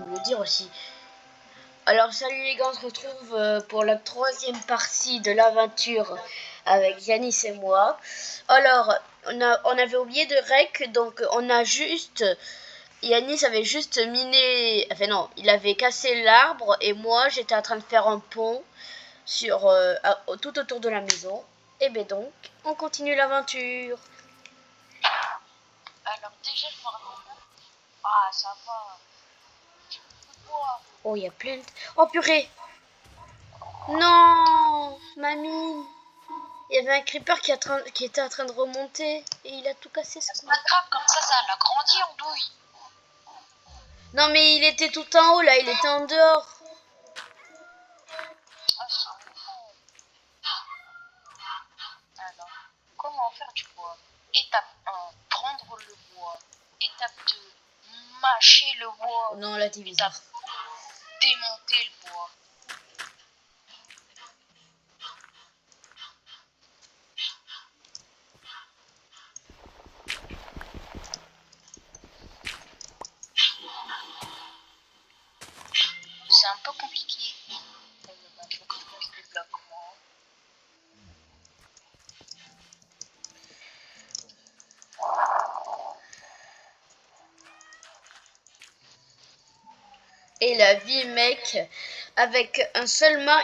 le dire aussi. Alors salut les gars, on se retrouve pour la troisième partie de l'aventure avec Yanis et moi. Alors on avait oublié de rec, donc on a juste... Yanis avait juste miné... Enfin non, il avait cassé l'arbre et moi j'étais en train de faire un pont sur tout autour de la maison. Et ben donc, on continue l'aventure. Alors déjà, je me rappelle. Ah, ça va. J'ai beaucoup de bois. Oh, il y a plein de... Oh purée! Non, mamie! Il y avait un creeper qui était en train de remonter et il a tout cassé ce C'est con. pas grave, comme ça l'a grandi en douille. Non mais il était tout en haut là, il était en dehors. Ah, c'est fou. Alors, comment faire du bois? Étape 1, prendre le bois. Étape 2, mâcher le bois. Oh non, là t'es bizarre. Étape 3, démonter le bois. C'est un peu compliqué. Il faut que je fasse des blocs, moi. Et la vie mec, avec seulement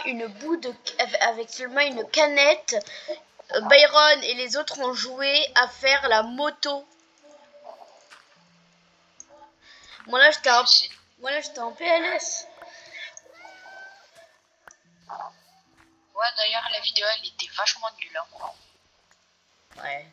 avec seulement une canette, Byron et les autres ont joué à faire la moto. Moi là j'étais en PLS. Ouais, d'ailleurs, la vidéo, elle était vachement nulle. Hein. Ouais.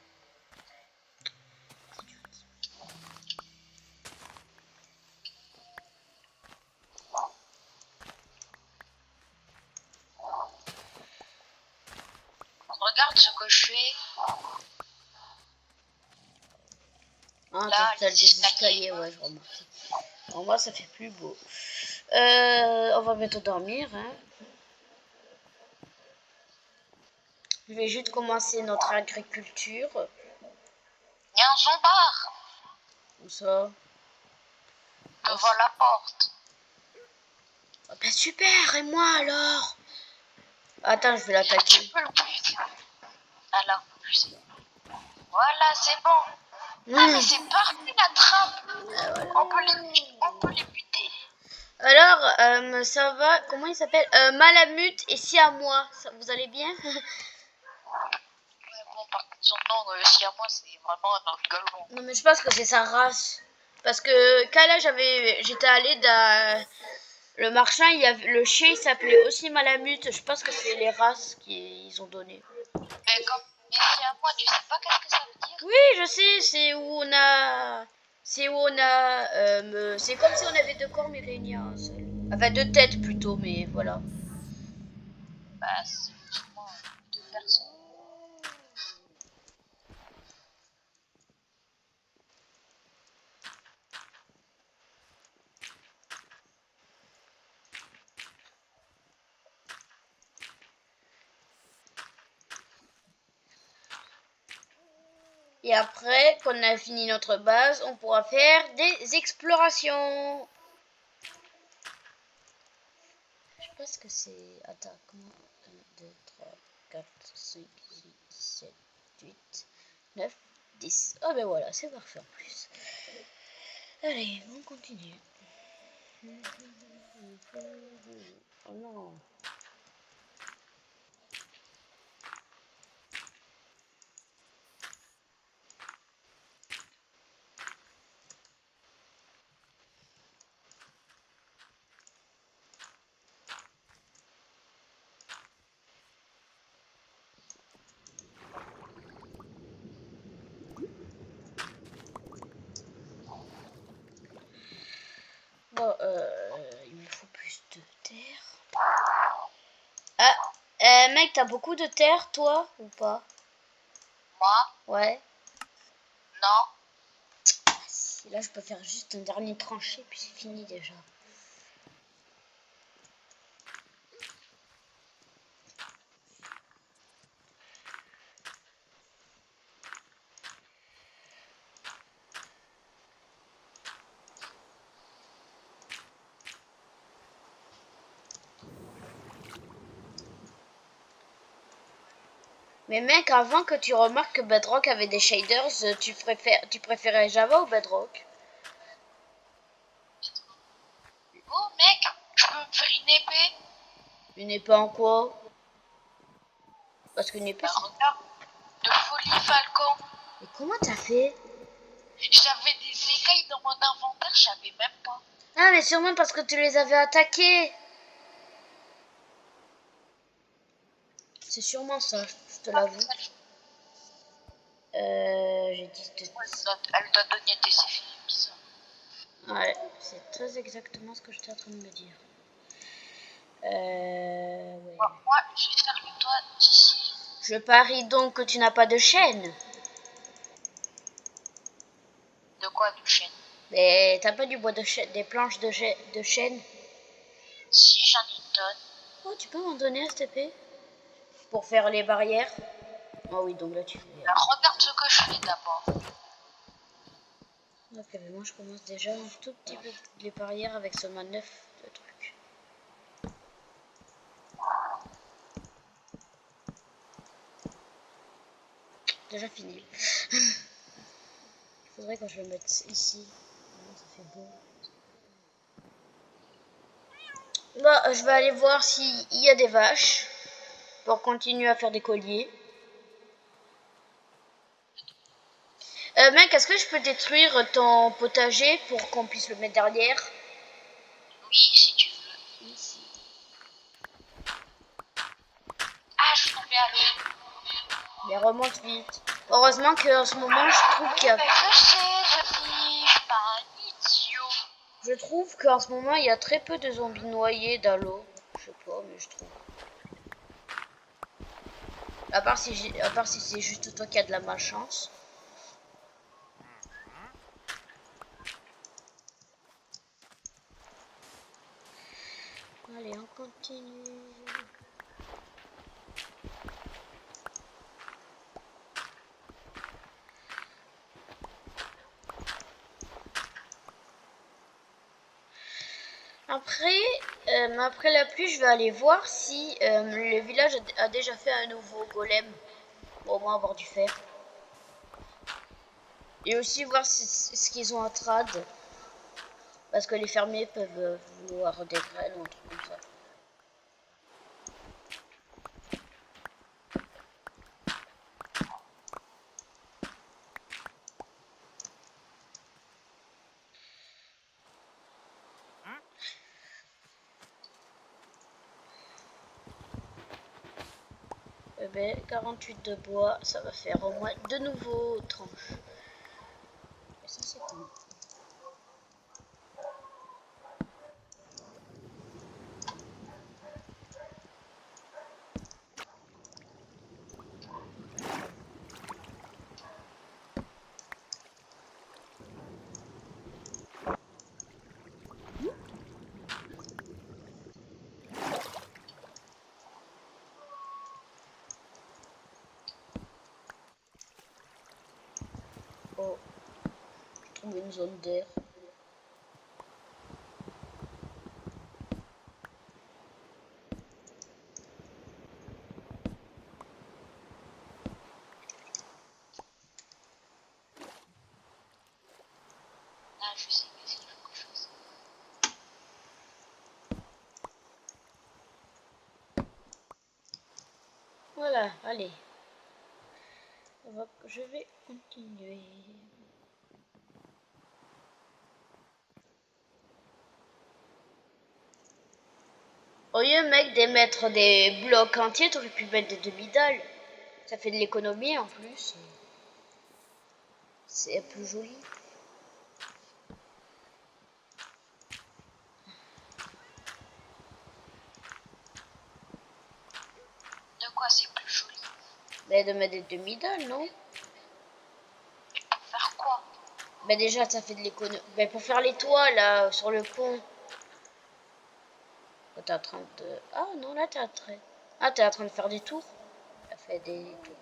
Regarde ce que je fais. Ah, Là, t'as les des escaliers, escaliers. ouais, je remarque. En moi, ça fait plus beau. On va bientôt dormir, hein. Je vais juste commencer notre agriculture. Il y a un zombard Comme ça. devant la porte. Oh, ben super, et moi alors? Attends, je vais l'attaquer. Tu peux le buter. Alors, voilà, c'est bon. Ah, mais c'est parfait la trappe. Voilà. On peut les buter. Alors, ça va? Comment il s'appelle? Malamute et Siamois. Vous allez bien? Ouais, bon, par contre, son nom, si à moi, c'est vraiment un galon. Non, mais je pense que c'est sa race. Parce que quand là j'étais allée dans le marchand, le chien il s'appelait aussi Malamute. Je pense que c'est les races qu'ils ont donné. Mais comme mais si à moi, tu sais pas qu'est-ce que ça veut dire? Oui, je sais, c'est comme si on avait deux corps mais réunis en un seul. Enfin, deux têtes plutôt, mais voilà. Bah, c'est justement deux personnes. Et après qu'on a fini notre base, on pourra faire des explorations. Je pense que c'est... Attends, comment... 1, 2, 3, 4, 5, 6, 7, 8, 9, 10. Ah ben voilà, c'est parfait en plus. Allez, on continue. Oh non. Bon, il me faut plus de terre. Ah, mec, t'as beaucoup de terre, toi, ou pas? Moi? Ouais. Non. Ah, si, là, je peux faire juste un dernier tranché, puis c'est fini déjà. Mais mec, avant que tu remarques que Bedrock avait des shaders, tu préférais Java ou Bedrock? Oh mec, je peux me faire une épée? Une épée en quoi? Parce qu'une épée, Bah regarde, de folie Falcon. Mais comment t'as fait? J'avais des écailles dans mon inventaire, je savais même pas. Ah, mais sûrement parce que tu les avais attaqués. C'est sûrement ça, je te l'avoue. J'ai dit... Elle doit donner des effets bizarres. Ouais, c'est très exactement ce que j'étais en train de me dire. Ouais. Moi, je vais faire le toit d'ici. Je parie donc que tu n'as pas de chaîne. De quoi de chaîne? Mais t'as pas du bois de chêne, des planches de chêne? Si, j'en ai une tonne. Oh, tu peux m'en donner, s'il te plaît? Pour faire les barrières? Oh oui, donc là tu fais... Alors, regarde ce que je fais d'abord. Ok, mais moi je commence déjà un tout petit peu les barrières avec ce manœuvre de truc. Déjà fini. Il faudrait que je le mette ici. Ça fait beau. Bah, je vais aller voir s'il y a des vaches pour continuer à faire des colliers. Mec, est-ce que je peux détruire ton potager pour qu'on puisse le mettre derrière? Oui, si tu veux. Ici. Ah, je suis tombée à l'eau. Mais remonte vite. Heureusement qu'en ce moment, je trouve qu'il y a... Mais je sais, je suis pas un idiot. Je trouve qu'en ce moment, il y a très peu de zombies noyés dans l'eau. Je sais pas, mais je trouve. À part si c'est juste toi qui as de la malchance. Allez, on continue. Après la pluie, je vais aller voir si le village a déjà fait un nouveau golem. Pour au moins avoir du fer. Et aussi voir ce qu'ils ont à trad. Parce que les fermiers peuvent vouloir des graines ou un truc comme ça. Eh ben, 48 de bois, ça va faire au moins de nouveaux tranches. Et ça, c'est cool. Oh, je trouve une zone d'air. Ah, je sais, qu'est-ce qu'il faut que je fasse? Voilà, allez. Je vais continuer. Au lieu, mec, d'émettre des blocs entiers, t'aurais pu mettre des demi-dalles. Ça fait de l'économie en plus. C'est plus joli. De quoi c'est plus joli? Mais de mettre des demi-dalles, non? Mais pour faire quoi? Ben déjà, ça fait de l'économie. Ben pour faire les toits, là, sur le pont. Oh, t'es en train de... Ah non, là, t'es en train... Ah, t'es en train de faire des tours. T'as fait des tours.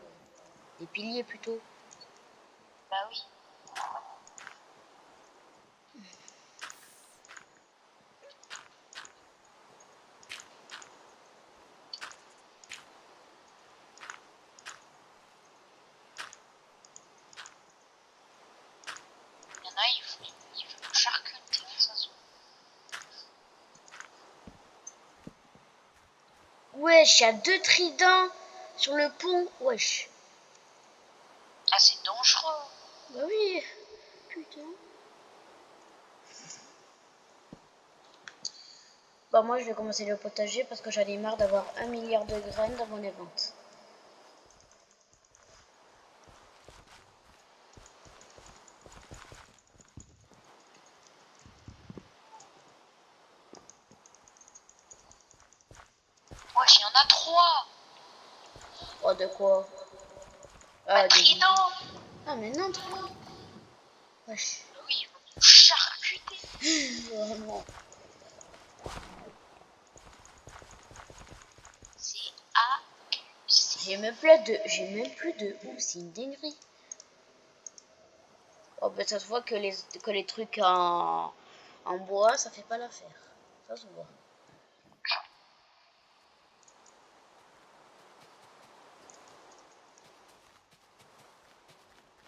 Des piliers, plutôt. Bah oui. Wesh, il y a 2 tridents sur le pont. Wesh. Ah, c'est dangereux. Bah oui. Putain. Bah moi je vais commencer le potager parce que j'en ai marre d'avoir 1 milliard de graines dans mon inventaire. Wesh, il y en a 3. Oh de quoi? Bah, Ah, trident. Ah mais non 3. Wesh. Oui, ils vont nous charcuter. Vraiment. C'est abusé. J'ai même plus de ou, c'est une dinguerie. Oh ben ça se voit que les trucs en bois, ça fait pas l'affaire. Ça se voit.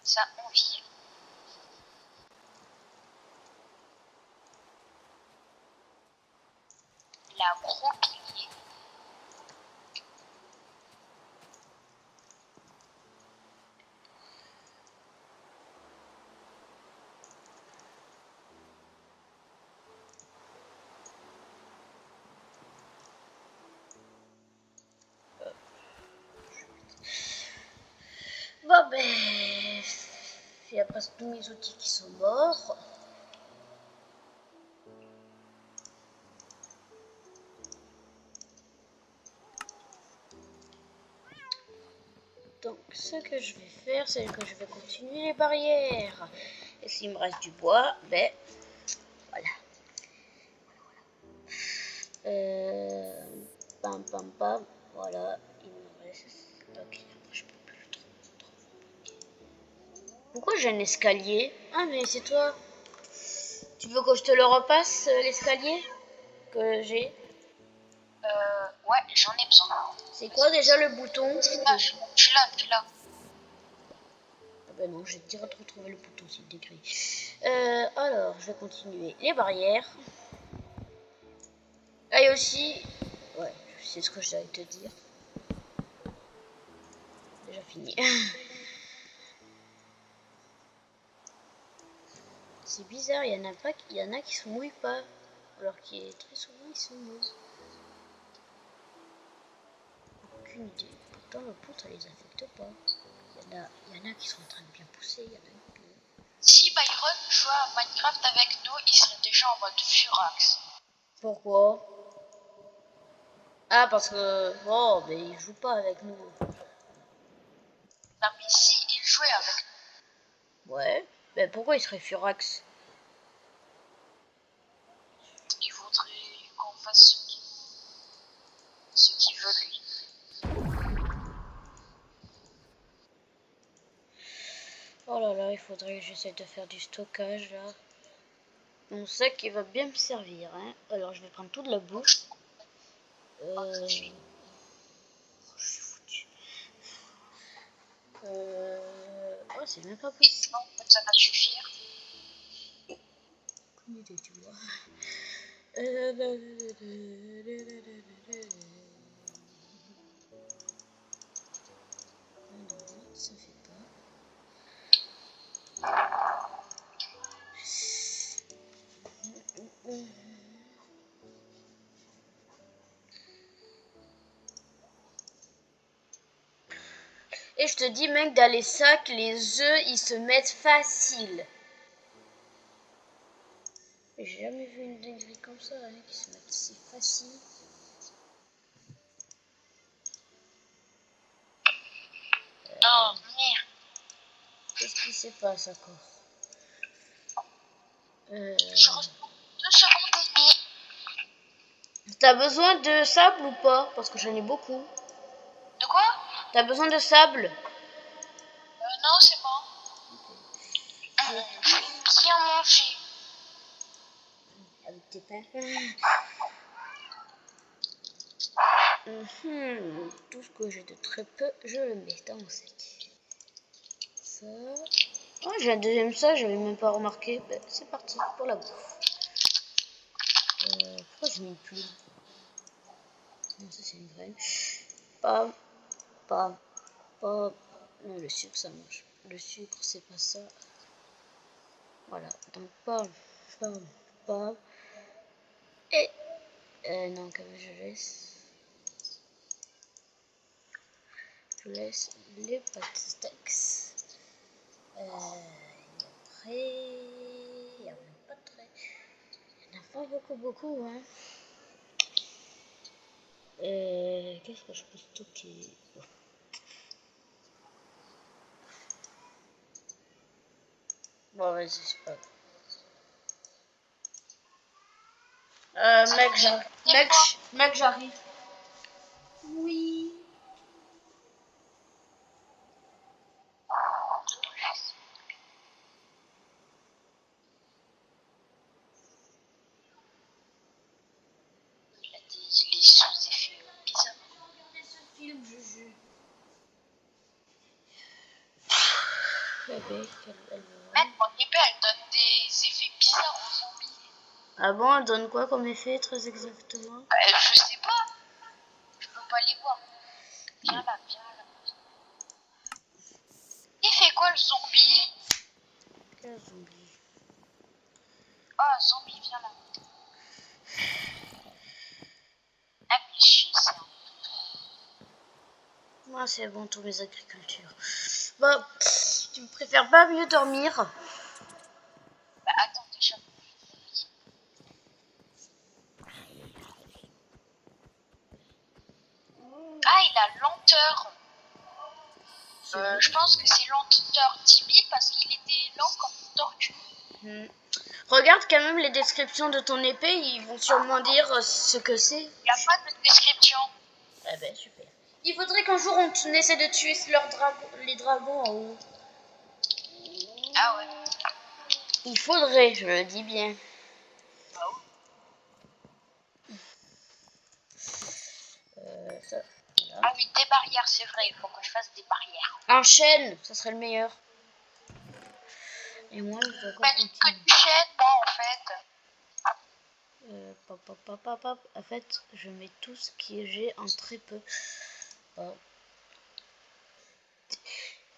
Ça envie. La croquille. Bon ben, il y a presque tous mes outils qui sont morts. Donc ce que je vais faire, c'est que je vais continuer les barrières. Et s'il me reste du bois, ben voilà. Pam pam pam, voilà, il me reste. Ok, je peux plus trop. Pourquoi j'ai un escalier? Ah mais c'est toi. Tu veux que je te le repasse l'escalier que j'ai? Ouais, j'en ai besoin. C'est quoi déjà le bouton? Là, je suis là, je suis là. Ah ben non, j'ai direct retrouvé le bouton, c'est décrit. Alors, je vais continuer les barrières. Ah, et aussi, ouais, c'est ce que j'allais te dire. Déjà fini. C'est bizarre, il y en a qui se mouillent pas, alors que très souvent ils se mouillent. Aucune idée. Pourtant le pot ça les affecte pas. Il y en a qui sont en train de bien pousser, il y en a qui... Si Byron jouait à Minecraft avec nous, il serait déjà en mode Furax. Pourquoi? Ah parce que bon, mais il joue pas avec nous. Non mais si il jouait avec nous, Ouais. Mais pourquoi il serait Furax? il voudrait qu'on fasse ce qu'il veut lui. Oh là là, il faudrait que j'essaie de faire du stockage là. Mon sac il va bien me servir. Hein. Alors je vais prendre toute la bouffe. Oh, je suis Je suis foutu. Oh, c'est même pas possible. non, ça va suffire. Aucune idée, tu vois. Non, ça fait pas. Et je te dis, mec, dans les sacs, les œufs, ils se mettent facile. J'ai jamais vu une dinguerie comme ça, hein, qui se mettent si facile. Oh merde. Qu'est-ce qui se passe encore? Je reçois 2 secondes et demie. T'as besoin de sable ou pas? Parce que j'en ai beaucoup. De quoi? T'as besoin de sable? Non, c'est bon. Je vais bien manger. Avec tes pains. Tout ce que j'ai de très peu, je le mets dans mon sac. Ça. Oh, j'ai un deuxième sac, j'avais même pas remarqué. Ben, c'est parti pour la bouffe. Pourquoi je mets plus? Non, ça c'est une graine. Pam, pam, pam. Non, le sucre ça mange. Le sucre c'est pas ça. Voilà, donc pam, pam, pam. Et non, quand même, je laisse les pâtes steaks. Et après, il n'y a même pas très. Il n'y en a pas beaucoup, hein. Qu'est-ce que je peux stocker? Bon, vas-y, c'est pas grave. Mec, j'arrive. Oui. Il a des sous-effets bizarres. Regardez ce film, Juju. Bébé, Mec, mon épée, elle donne des effets bizarres aux zombies. Ah bon, elle donne quoi comme effet, très exactement? Je sais pas. Je peux pas les voir. Viens là, viens là. Il fait quoi le zombie? Quel zombie? Oh, zombie, viens là. Ah, mais chier, c'est un... Moi, c'est bon, tous mes agricultures. Bon, tu préfères pas mieux dormir? Bah attends, déjà. Ah, il a lenteur. Je pense que c'est lenteur 10 000 parce qu'il était lent comme une tortue. Regarde quand même les descriptions de ton épée, ils vont sûrement dire ce que c'est. Il n'y a pas de description. Eh ben, super. Il faudrait qu'un jour on essaie de tuer les dragons en haut. Ah ouais. Il faudrait, je le dis bien. Bah oui. Ça, Ah oui, des barrières, c'est vrai, il faut que je fasse des barrières. un chêne, ça serait le meilleur. Et moi, je dois encore Bah, que du chêne, moi, en fait. En fait, je mets tout ce que j'ai en très peu. Oh.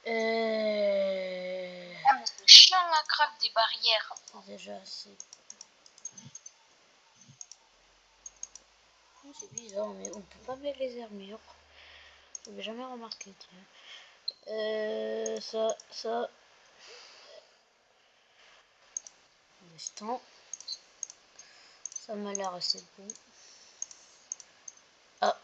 Ah, mais c'est chiant la grave des barrières. C'est déjà assez. Oh, c'est bizarre, mais on peut pas mettre les armures. J'avais jamais remarqué, tiens. Ça. Instant. Ça m'a l'air assez bon. Ah.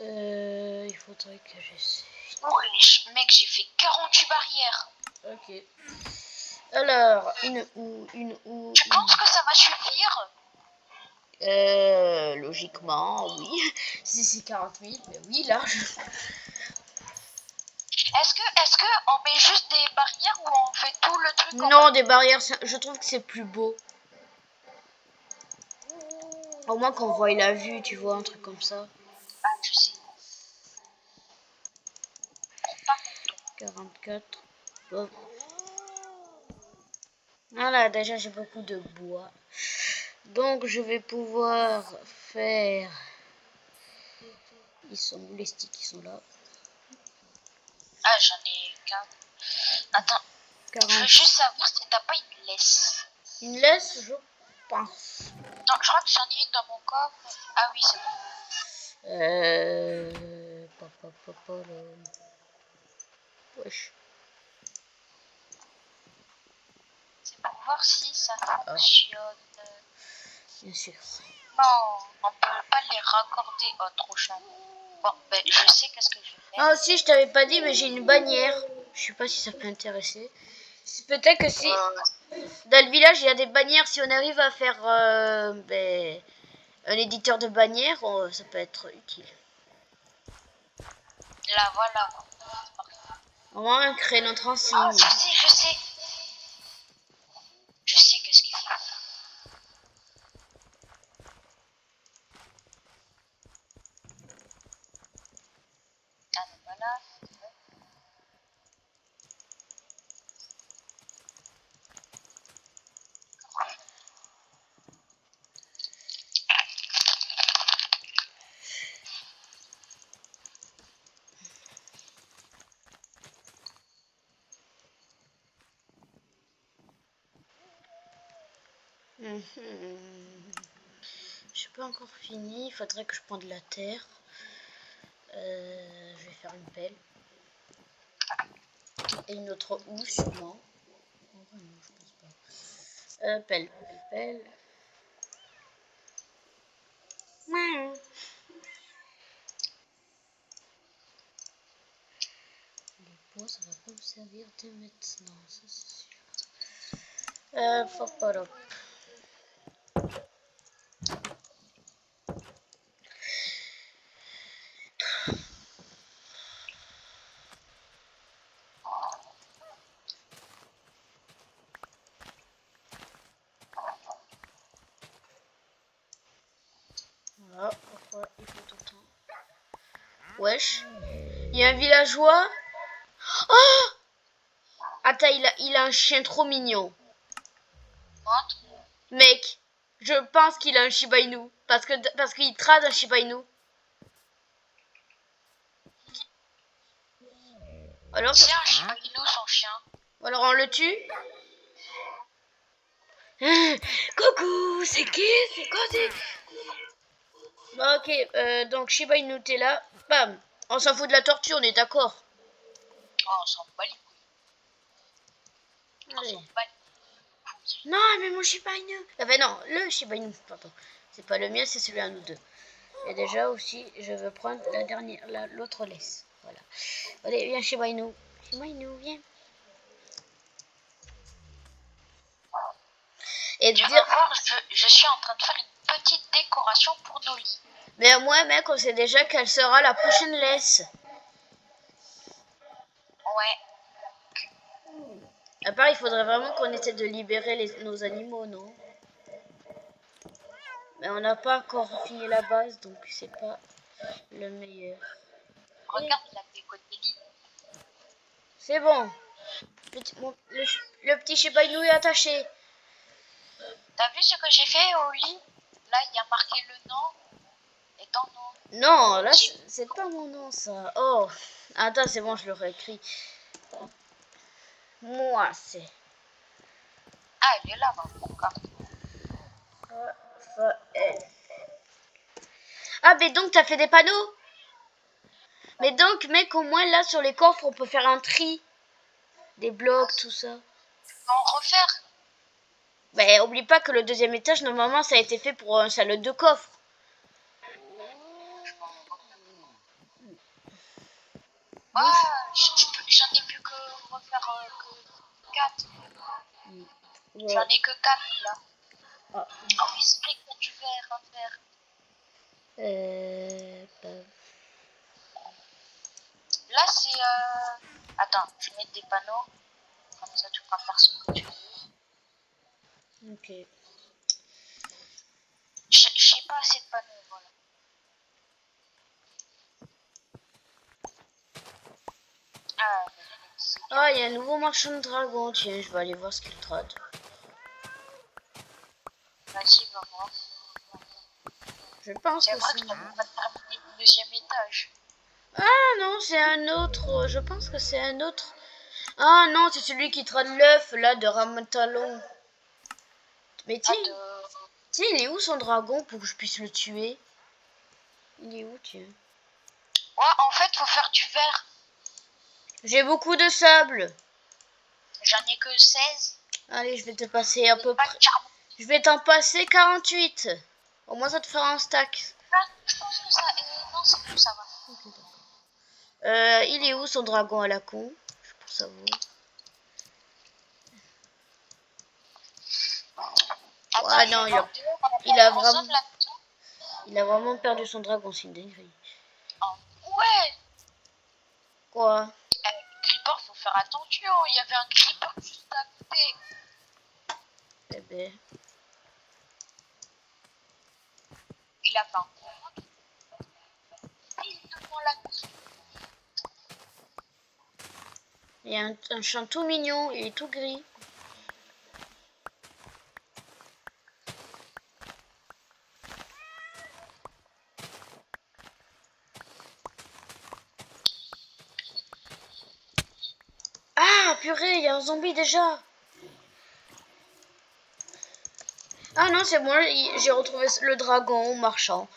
Il faudrait que j'essaie. Ouais, mec, j'ai fait 48 barrières. Ok. Alors, une ou. Tu penses que ça va suffire? Logiquement, oui. Si c'est 40 000, mais oui, large. Est-ce que on met juste des barrières ou on fait tout le truc? Non, des barrières, je trouve que c'est plus beau. Au moins qu'on voit la vue, tu vois, un truc comme ça. Ah, je sais. 44. Bon. Voilà, déjà j'ai beaucoup de bois. Donc je vais pouvoir faire... Ils sont où les sticks? Ils sont là. Ah, j'en ai qu'un. Attends, 40. je veux juste savoir si t'as pas une laisse. Une laisse, je pense. Non, je crois que j'en ai une dans mon coffre. Ah oui, c'est bon. Wesh. C'est pour voir si ça fonctionne. Bien sûr. Non, on peut pas les raccorder. Oh, trop chiant. Bon, ben, je sais qu'est-ce que je vais faire. Ah aussi, je t'avais pas dit, mais j'ai une bannière. Je sais pas si ça peut intéresser. Peut-être que si dans le village il y a des bannières, si on arrive à faire un éditeur de bannières, ça peut être utile. Là, voilà. Au moins créer notre insigne. Ah, je sais. Je sais qu'est-ce qu'il faut. Ah, ben voilà. Mhm. J'ai pas encore fini. Il faudrait que je prenne de la terre. Je vais faire une pelle. Et une autre houe, sûrement. En vrai, non, je pense pas. Pelle. Ouais. Les bois, ça va pas me servir dès maintenant, ça c'est sûr. Faut pas là. Voilà, pourquoi il faut tout le temps. Wesh. Il y a un villageois. Oh! Attends, il a un chien trop mignon. Mec, je pense qu'il a un Shiba Inu. Parce qu'il trade un Shiba Inu. Alors, C'est un Shiba Inu, son chien. alors on le tue. Coucou, c'est qui? C'est quoi c'est? Bon, ok, donc Shiba Inu t'es là. Bam. On s'en fout de la tortue, on est d'accord. Oh, on s'en bat les couilles. On Allez. s'en bat les couilles. Non, mais mon Shiba Inu. Enfin non, le Shiba Inu, pardon. C'est pas le mien, c'est celui à nous deux. Et déjà aussi, je veux prendre la dernière, l'autre laisse. Voilà. Allez, viens Shiba Inu. Shiba Inu, viens. Et Tu dire... vas voir, je suis en train de faire une petite décoration pour nos lits. Mais moi, mec, on sait déjà quelle sera la prochaine laisse. Ouais. À part, il faudrait vraiment qu'on essaie de libérer nos animaux, non? Mais on n'a pas encore fini la base, donc c'est pas le meilleur. Regarde la déco des lits. C'est bon. Le petit Shiba Inu est attaché. T'as vu ce que j'ai fait au lit? Là, il y a marqué le nom et ton nom. Non, là, c'est pas mon nom, ça. Oh, attends, c'est bon, je l'aurais écrit. Moi, c'est... Ah, elle est là, mon carte. Raphaël. Ah, mais donc, t'as fait des panneaux? Mais donc, mec, au moins, là, sur les coffres, on peut faire un tri. Des blocs, tout ça. En refaire? Mais oublie pas que le deuxième étage, normalement, ça a été fait pour un salon de coffre. Ah, j'en ai plus que refaire que 4. Ouais. J'en ai que 4 là. Ah. Oh oui, c'est vrai qu'il y a du verre à faire. Bah. Là, c'est... Attends, je vais mettre des panneaux. Comme ça, tu pourras faire ce que tu veux. Ok. J'ai pas assez de panneaux, voilà. Ah, Ah, il y a un nouveau marchand de dragon. Tiens, je vais aller voir ce qu'il trade. vas-y, va voir. Je pense C'est que vrai c'est... que tu vas terminer le deuxième étage. Ah non, c'est un autre. Je pense que c'est un autre. Ah non, c'est celui qui trade l'œuf, là, de Ramatalon. Mais tiens, tiens, il est où son dragon pour que je puisse le tuer? Il est où, tiens? Ouais, en fait, faut faire du verre. J'ai beaucoup de sable. J'en ai que 16. Allez, je vais te passer à peu Pas près... de charbon. Je vais t'en passer 48. Au moins, ça te fera un stack. Ah, je pense que ça... non, c'est plus, ça va. Okay, il est où son dragon à la con? Je pense savoir. Attends, Ouais, non, il a vraiment perdu son dragon, c'est une dinguerie. Oh, ouais. Quoi? Creeper, faut faire attention. Il y avait un creeper juste à côté. Eh ben. Il a fait un gros pile devant la maison. Il y a un champ tout mignon, il est tout gris. Ah, purée, il y a un zombie déjà. Ah non, c'est moi, j'ai retrouvé le dragon marchand.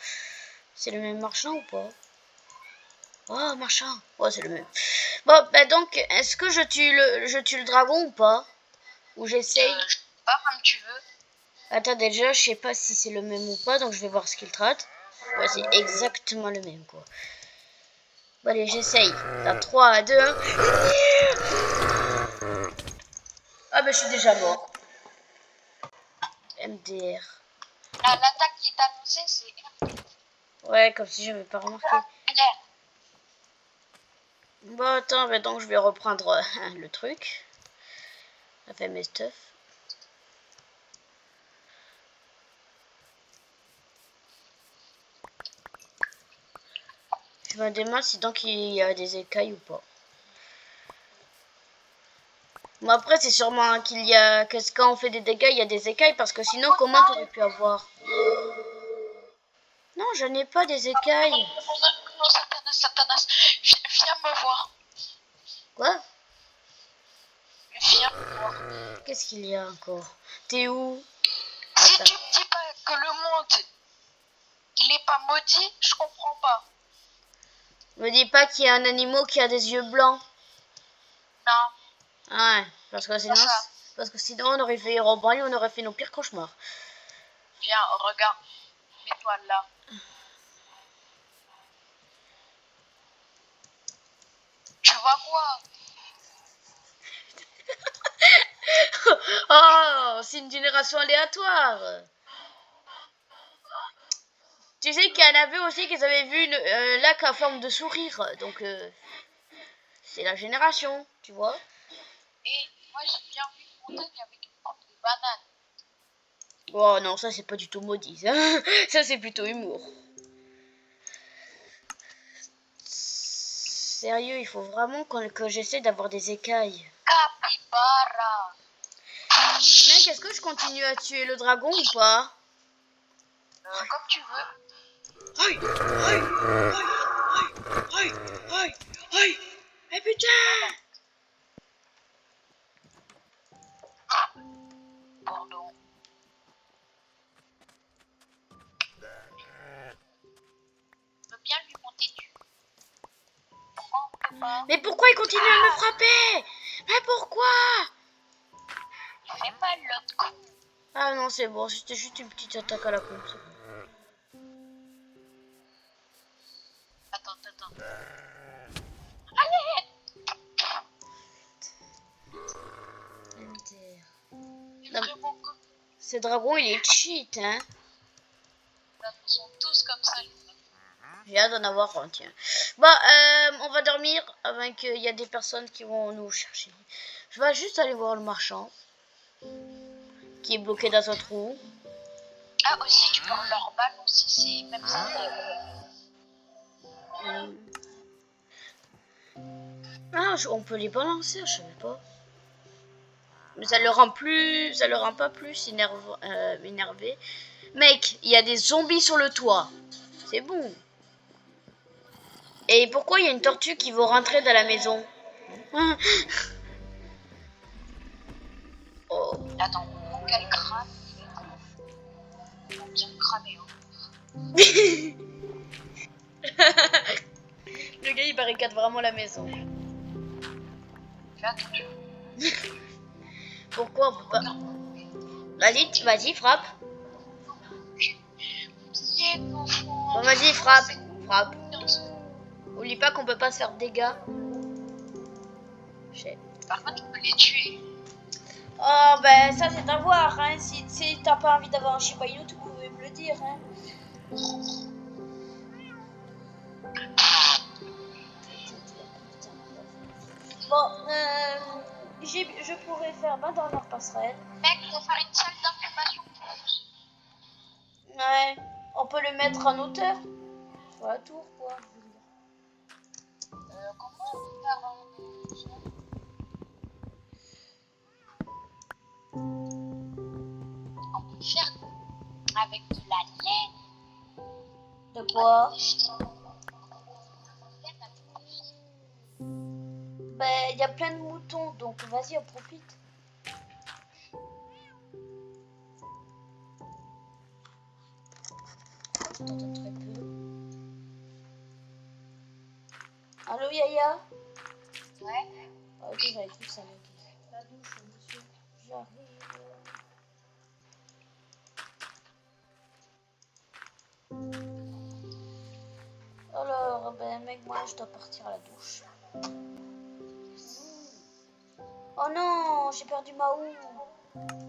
C'est le même marchand ou pas? Oh, marchand. Ouais, c'est le même. Bon, bah donc, est-ce que je tue le dragon ou pas? Ou j'essaye? Je sais pas comme tu veux. Attends, déjà, je sais pas si c'est le même ou pas, donc je vais voir ce qu'il trate. Ouais, c'est exactement le même, quoi. Bon, allez, j'essaye. Dans 3, 2, 1. Ah, bah, je suis déjà mort. MDR. L'attaque qui est annoncée, c'est Ouais, comme si j'avais pas remarqué. Claire. Bon, attends, bah, donc je vais reprendre le truc. Ça fait mes stuff. Je me demande si donc il y a des écailles ou pas. Bon, après, c'est sûrement qu'il y a... que quand on fait des dégâts, il y a des écailles, parce que sinon, comment t'aurais pu avoir? Non, je n'ai pas des écailles. Non, Satanas. Viens me voir. Quoi? Viens me voir. Qu'est-ce qu'il y a encore? T'es où? Si Attends. tu me dis pas que le monde, il est pas maudit, je comprends pas. Me dis pas qu'il y a un animal qui a des yeux blancs. Non, Ouais, parce que sinon, ça. on aurait fait Herobrine, on aurait fait nos pires cauchemars. Viens, regarde. Mets-toi là. Tu vois quoi? Oh, c'est une génération aléatoire. Tu sais qu'il y en avait aussi qui avaient vu un lac à forme de sourire. Donc, c'est la génération, tu vois. Et moi, j'ai bien vu une montagne avec une forme de banane. Oh non, ça c'est pas du tout maudit. Ça, ça c'est plutôt humour. Sérieux, il faut vraiment que j'essaie d'avoir des écailles. Capybara. Mec, est-ce que je continue à tuer le dragon ou pas? Comme tu veux. Aïe, aïe, aïe, aïe, aïe. Eh putain! Pardon. Je veux bien lui monter dessus. Pourquoi on peut pas? Mais pourquoi il continue à me frapper? Mais pourquoi? Il fait mal l'autre con. Ah non, c'est bon, c'était juste une petite attaque à la con. Attends. Allez! Non, Vraiment comme ce dragon, il est cheat, hein. ils sont tous comme ça. J'ai hâte d'en avoir un, tiens. Bon, on va dormir avant qu'il y a des personnes qui vont nous chercher. Je vais juste aller voir le marchand qui est bloqué dans un trou. Ah, aussi, tu peux leur balancer ces mêmes attaques. Ah, on peut les balancer, je savais pas. Mais ça le rend pas plus énervé. Mec, il y a des zombies sur le toit. C'est bon. Et pourquoi il y a une tortue qui veut rentrer dans la maison? Oh. Attends, quel crâne il a bien cramé. Hein. Le gars il barricade vraiment la maison. Fais attention. Pourquoi on peut pas? Vas-y, frappe. Bon, vas-y, frappe. Oublie pas qu'on peut pas se faire de dégâts. Par contre, tu peux les tuer. Oh, ben ça c'est à voir, hein. Si t'as pas envie d'avoir un Shiba Inu, tu pouvais me le dire, hein. Bon, je pourrais faire ma dernière passerelle. Mec, faut faire une salle d'incubation. Ouais, on peut le mettre en hauteur. Sur la tour, quoi. Comment on peut faire on peut faire avec de la laine. De quoi? Ben, il y a plein de moutons, donc vas-y, on profite. t'entends très peu. Allô Yaya? Ouais. Ok, j'avais cru que ça allait. La douche, monsieur. J'arrive. Alors, ben mec, moi je dois partir à la douche. Oh non, j'ai perdu ma houe.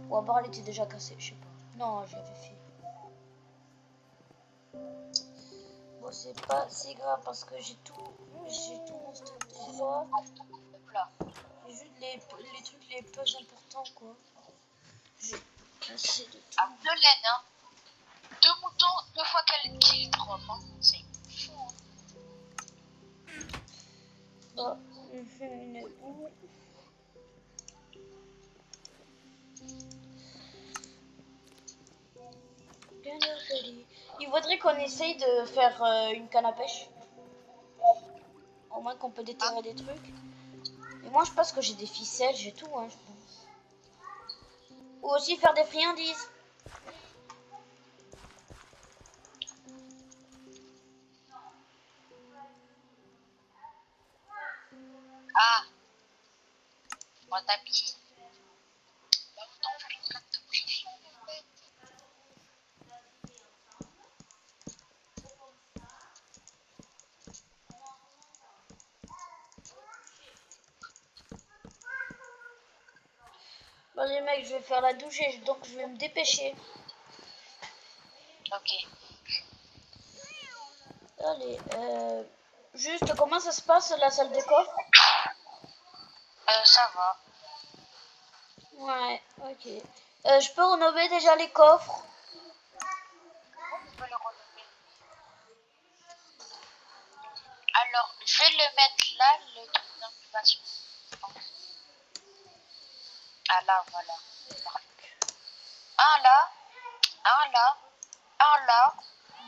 Ou à part elle était déjà cassée, je sais pas. Non, je l'avais fait. Bon, c'est pas si grave parce que j'ai tout mon stock déjà. J'ai juste les trucs les plus importants, quoi. J'ai assez de tout. Ah, de laine, hein. 2 moutons, 2 fois qu'elle kill drop, hein. C'est fou, hein. Bon, une houe. Bien joli. Il faudrait qu'on essaye de faire une canne à pêche. Au moins qu'on peut déterrer des trucs. Et moi je pense que j'ai des ficelles, j'ai tout, hein, je pense. Ou aussi faire des friandises. Ah, moi tapis. Bah, autant faire une carte de pression, en fait. Bon les mecs, je vais faire la douche et donc je vais me dépêcher. Ok. Allez, juste comment ça se passe la salle des coffres? Ça va. Ouais, ok. Je peux rénover déjà les coffres. On peut le relever. Alors, je vais le mettre là, le truc d'incubation. Ah là, voilà. Un là, un là, un là,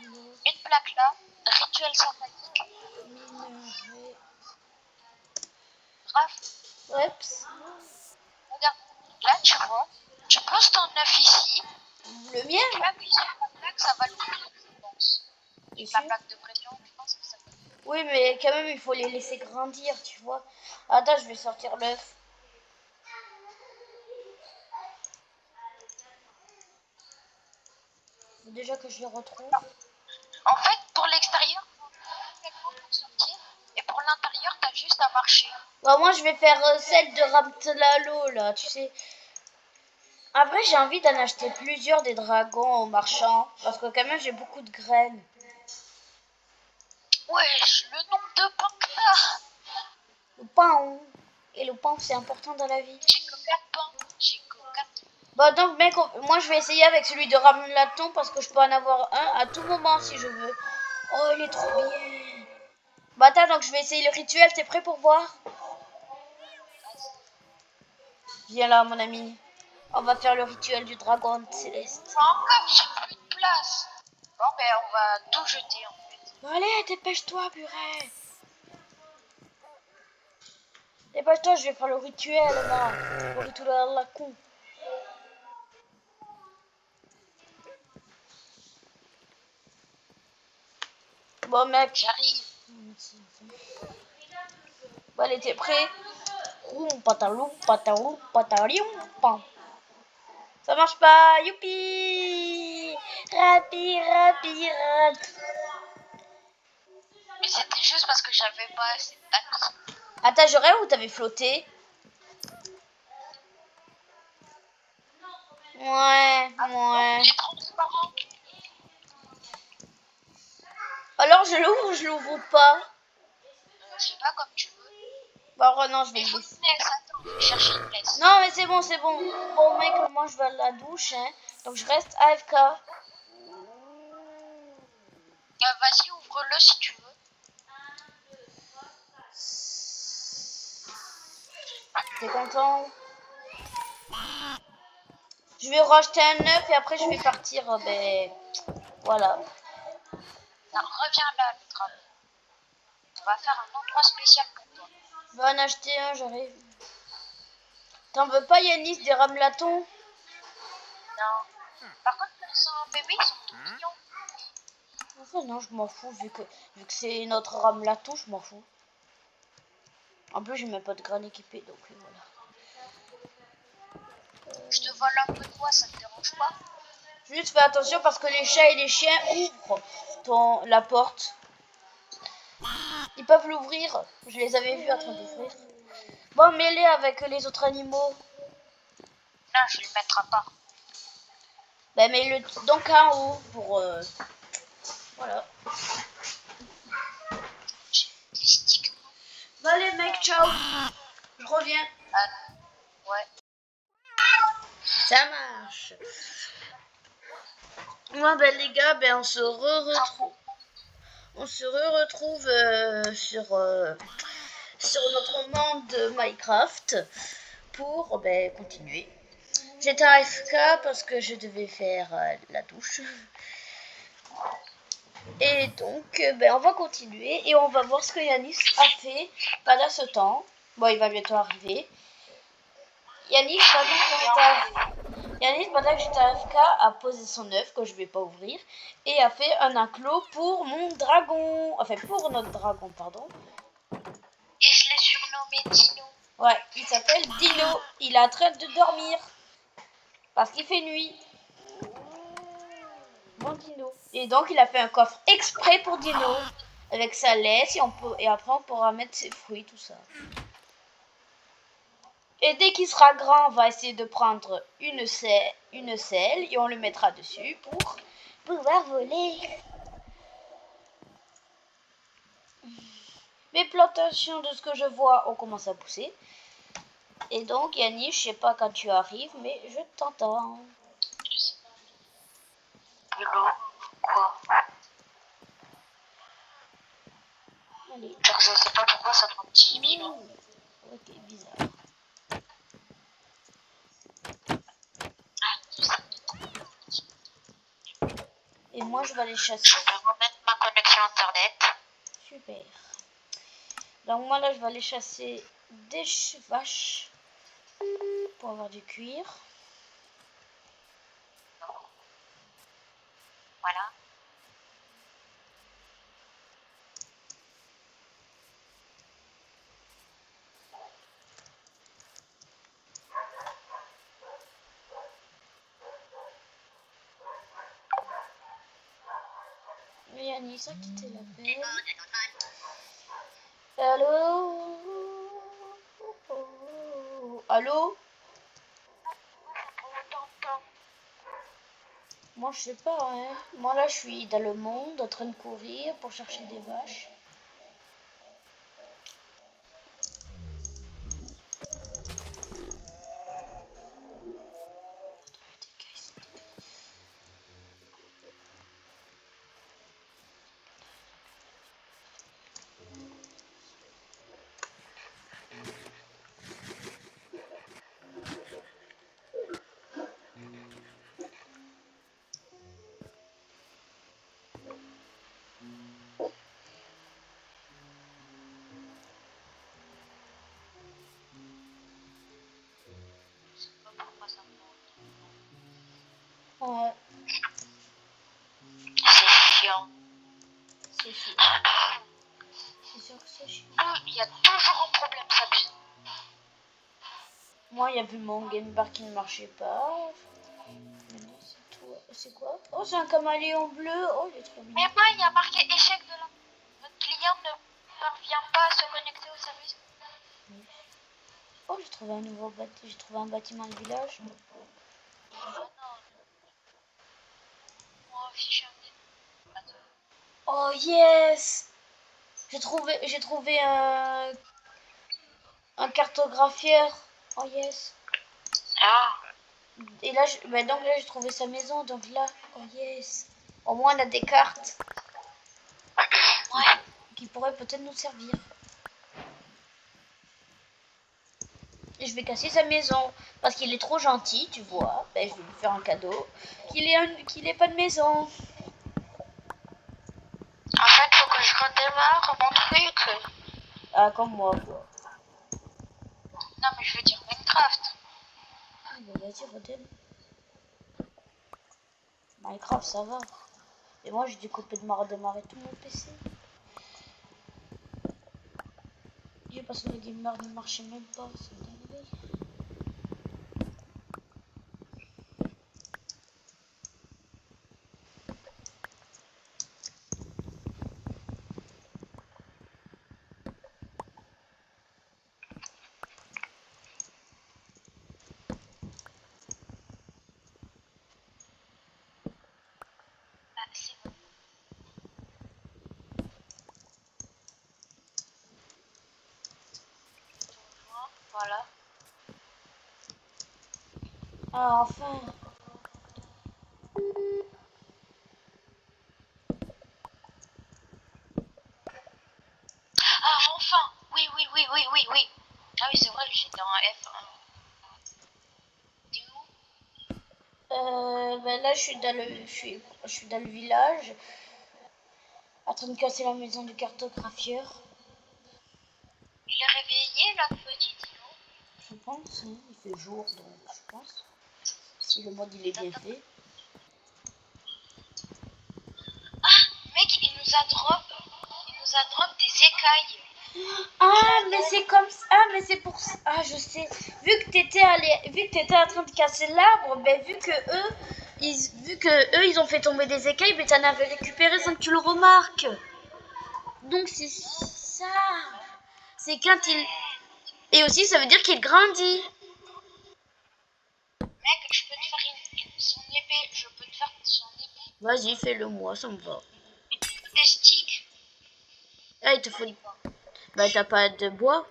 une plaque là, rituel sympathique. Minerai. Bref, Reps. regarde, là tu vois, tu poses ton œuf ici, Le tu mien? appuies sur la plaque, ça va l'ouvrir, je pense. Avec la Ici. plaque de pression, je pense que ça va. Oui, mais quand même, il faut les laisser grandir, tu vois. Attends, je vais sortir l'œuf. Faut déjà que je les retrouve. En fait, pour l'extérieur, pour sortir, et pour l'intérieur, t'as juste à marcher. Bah, moi, je vais faire celle de Ramtelalo, là, tu sais. Après, j'ai envie d'en acheter plusieurs des dragons au marchand. Parce que quand même, j'ai beaucoup de graines. Wesh, le nombre de pains que t'as. Le pain. Et le pain, c'est important dans la vie. J'ai que 4 pains. J'ai que 4. Bah, donc, mec, moi, je vais essayer avec celui de Ramlaton parce que je peux en avoir un à tout moment si je veux. Oh, il est trop bien. Bah, attends, donc je vais essayer le rituel. T'es prêt pour voir? Viens là, mon ami. On va faire le rituel du dragon céleste. Encore, j'ai plus de place. Bon, ben, on va tout jeter, en fait. Allez, dépêche-toi, purée. Dépêche-toi, je vais faire le rituel, là. Le rituel à la con. Bon, mec. J'arrive. Bon, allez, t'es prêt? Roum, patalou, patalou, patalium, pam. Ça marche pas, youpi! Rapi, rapi, rapi. Mais c'était juste parce que j'avais pas assez de tapis. Attends, j'aurais où t'avais flotté? Ouais, ouais. Les transparents. Alors je l'ouvre ou je l'ouvre pas? Je sais pas comme tu veux. Bah oh, non, je vais Mais il le faut laisser. une laisse. Attends, je vais chercher une laisse. Non, mais c'est bon, c'est bon. Bon, mec, moi je vais à la douche, hein. Donc je reste AFK. Vas-y, ouvre-le si tu veux. T'es content? Je vais racheter un œuf et après je vais partir. Ben voilà. Non, reviens là, le dragon. On va faire un endroit spécial pour toi. Je vais en acheter un, j'arrive. T'en veux pas, Yanis, des ramelatons? Non. Par contre, quand ils sont bébés, ils sont tout mignons. Enfin non, je m'en fous vu que c'est notre rame lato, je m'en fous. En plus, j'ai même pas de grain équipé, donc voilà. Je te vole un peu de bois, ça te dérange pas? Juste fais attention parce que les chats et les chiens ouvrent la porte. Ils peuvent l'ouvrir. Je les avais vus en train d'ouvrir. Bon, mets-les avec les autres animaux. Non, je le mettrai pas. Ben, mets-le donc en haut pour... voilà. Des sticks. Bon, allez, mec, ciao. Je reviens. Ouais. Ça marche. Moi, ben, les gars, ben, on se retrouve. On se retrouve sur notre monde de Minecraft pour continuer. J'étais AFK parce que je devais faire la douche. Et donc, on va continuer et on va voir ce que Yanis a fait pendant ce temps. Bon, il va bientôt arriver. Yanis, pendant que j'étais AFK, a posé son œuf que je vais pas ouvrir et a fait un enclos pour mon dragon. Enfin, pour notre dragon, pardon. Et je l'ai surnommé Dino. Ouais, il s'appelle Dino. Il est en train de dormir parce qu'il fait nuit. Bon Dino. Et donc il a fait un coffre exprès pour Dino avec sa laisse et après on pourra mettre ses fruits, tout ça. Et dès qu'il sera grand, on va essayer de prendre une selle et on le mettra dessus pour pouvoir voler. Mes plantations, de ce que je vois, ont commencé à pousser. Et donc Yannis, je sais pas quand tu arrives, mais je t'entends. Je sais pas. De l'eau, quoi? Allez. Genre, je sais pas pourquoi ça prend 10 000. Ok, bizarre. Et moi, je vais aller chasser. Je vais remettre ma connexion internet. Super. Donc moi, là, je vais aller chasser des vaches pour avoir du cuir. Voilà. Et Anissa qui te l'appelle. Allô? Allô? Moi, je sais pas, hein. Moi, là, je suis dans le monde en train de courir pour chercher des vaches. Je sais pas pourquoi ça prend. Ouais. C'est chiant. C'est sûr. C'est sûr que c'est chiant. Il y a toujours un problème, ça pue. Moi, il y avait mon game bar qui ne marchait pas. C'est quoi? Oh, c'est un caméléon bleu. Oh, il est trop Mais mignon. moi, il y a marqué échec de la... Votre client ne parvient pas à se connecter au service. Oh, j'ai trouvé un nouveau bâtiment. J'ai trouvé un bâtiment de village. Oh non. Moi, fiche un... Oh yes! J'ai trouvé un cartographieur. Oh yes! Ah. Et là, donc là, j'ai trouvé sa maison. Donc là, oh yes! Au moins, on a des cartes Ouais. qui pourraient peut-être nous servir. Et je vais casser sa maison parce qu'il est trop gentil, tu vois. Ben, je vais lui faire un cadeau. Qu'il ait pas de maison. En fait, faut que je redémarre mon truc. Ah, comme moi, quoi. Non, mais je veux dire Minecraft. Ah, ben, vas-y, redémarre. Minecraft, ça va. Et moi j'ai dû redémarrer tout mon PC. J'ai parce que le gamer ne marchait même pas, c'est une dinguerie. Ah, c'est bon. Voilà. Ah enfin. Ah, enfin. Oui, oui, oui, oui, oui, oui. Ah oui, c'est vrai, j'étais en F1. T'es où? Ben là je suis dans le village, en train de casser la maison du cartographieur. Il est réveillé, la petite, non? Je pense, hein, il fait jour donc je pense. Si le mode il est bien fait. Mec, il nous a drop des écailles. Ah mais c'est comme ça, ah mais c'est pour ça. Ah je sais. Vu que t'étais en train de casser l'arbre, ben vu que eux ils ont fait tomber des écailles, ben t'en avais récupéré sans que tu le remarques. Donc c'est ça. C'est quand il et aussi ça veut dire qu'il grandit. Mec, je peux te faire son épée. Je peux te faire son épée. Vas-y, fais-le moi, ça me va. Des sticks. Ah, il te faut. Bah, t'as pas de bois?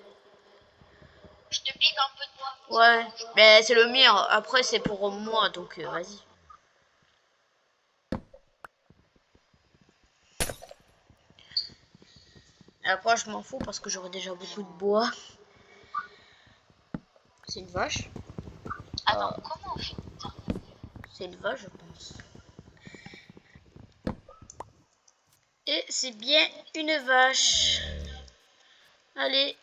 Je te pique un peu de bois. Ouais. Mais c'est le mien. Après, c'est pour moi, donc vas-y. Après, je m'en fous parce que j'aurai déjà beaucoup de bois. C'est une vache? Attends, comment on fait? C'est une vache, je pense. Et c'est bien une vache. Allez.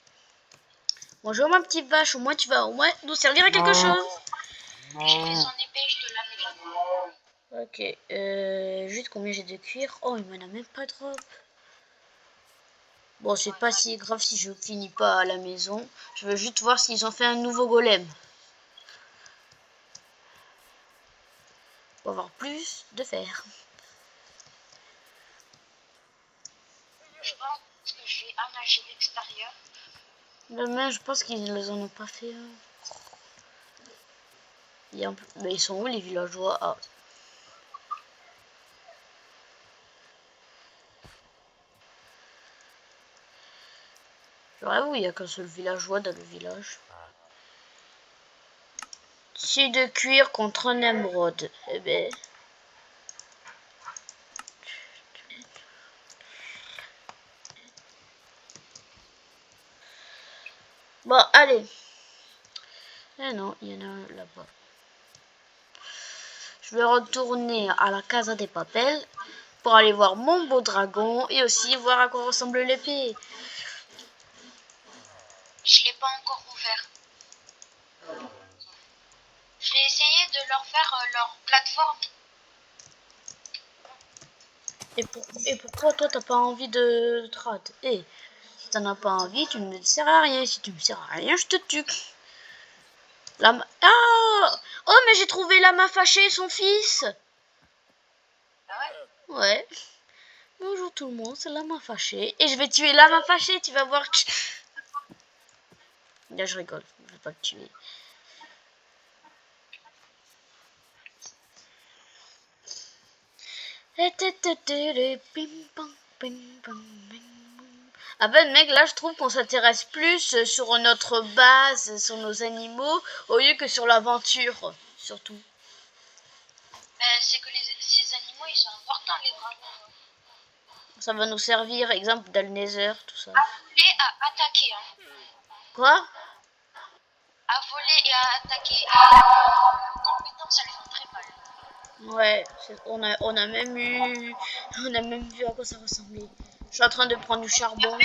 Bonjour ma petite vache, au moins tu vas au moins nous servir à quelque chose. J'ai fait son épée, je te la mets. Ok, juste combien j'ai de cuir? Oh, il m'en a même pas drop. Bon, c'est pas si grave si je finis pas à la maison. Je veux juste voir s'ils ont fait un nouveau golem. Pour avoir plus de fer. Je pense que j'ai aménagé l'extérieur. Demain, je pense qu'ils les en ont pas fait. Mais ils sont où les villageois? Ah. J'aurais où il y a qu'un seul villageois dans le village. Si de cuir contre un émeraude. Eh ben. Bon, allez. Eh non, il y en a un là-bas. Je vais retourner à la Casa des Papels pour aller voir mon beau dragon et aussi voir à quoi ressemble l'épée. Je l'ai pas encore ouvert. Je vais essayer de leur faire leur plateforme. Et pourquoi toi t'as pas envie de trad? Eh, si t'en as pas envie, tu ne me sers à rien. Si tu me sers à rien, je te tue. Ah! Oh, mais j'ai trouvé Lama Fâché, son fils. Ah ouais? Ouais. Bonjour tout le monde, c'est Lama Fâché. Et je vais tuer Lama Fâché, tu vas voir. Là, je rigole, je vais pas le tuer. Ah ben mec, là je trouve qu'on s'intéresse plus sur notre base, sur nos animaux, au lieu que sur l'aventure, surtout. C'est que ces animaux, ils sont importants, les dragons. Ça va nous servir, exemple dans le Nether, tout ça. À voler, à attaquer. Hein. Quoi? À voler et à attaquer. Les compétences, elles font très mal. Ouais, on a même vu à quoi ça ressemblait. Je suis en train de prendre du charbon.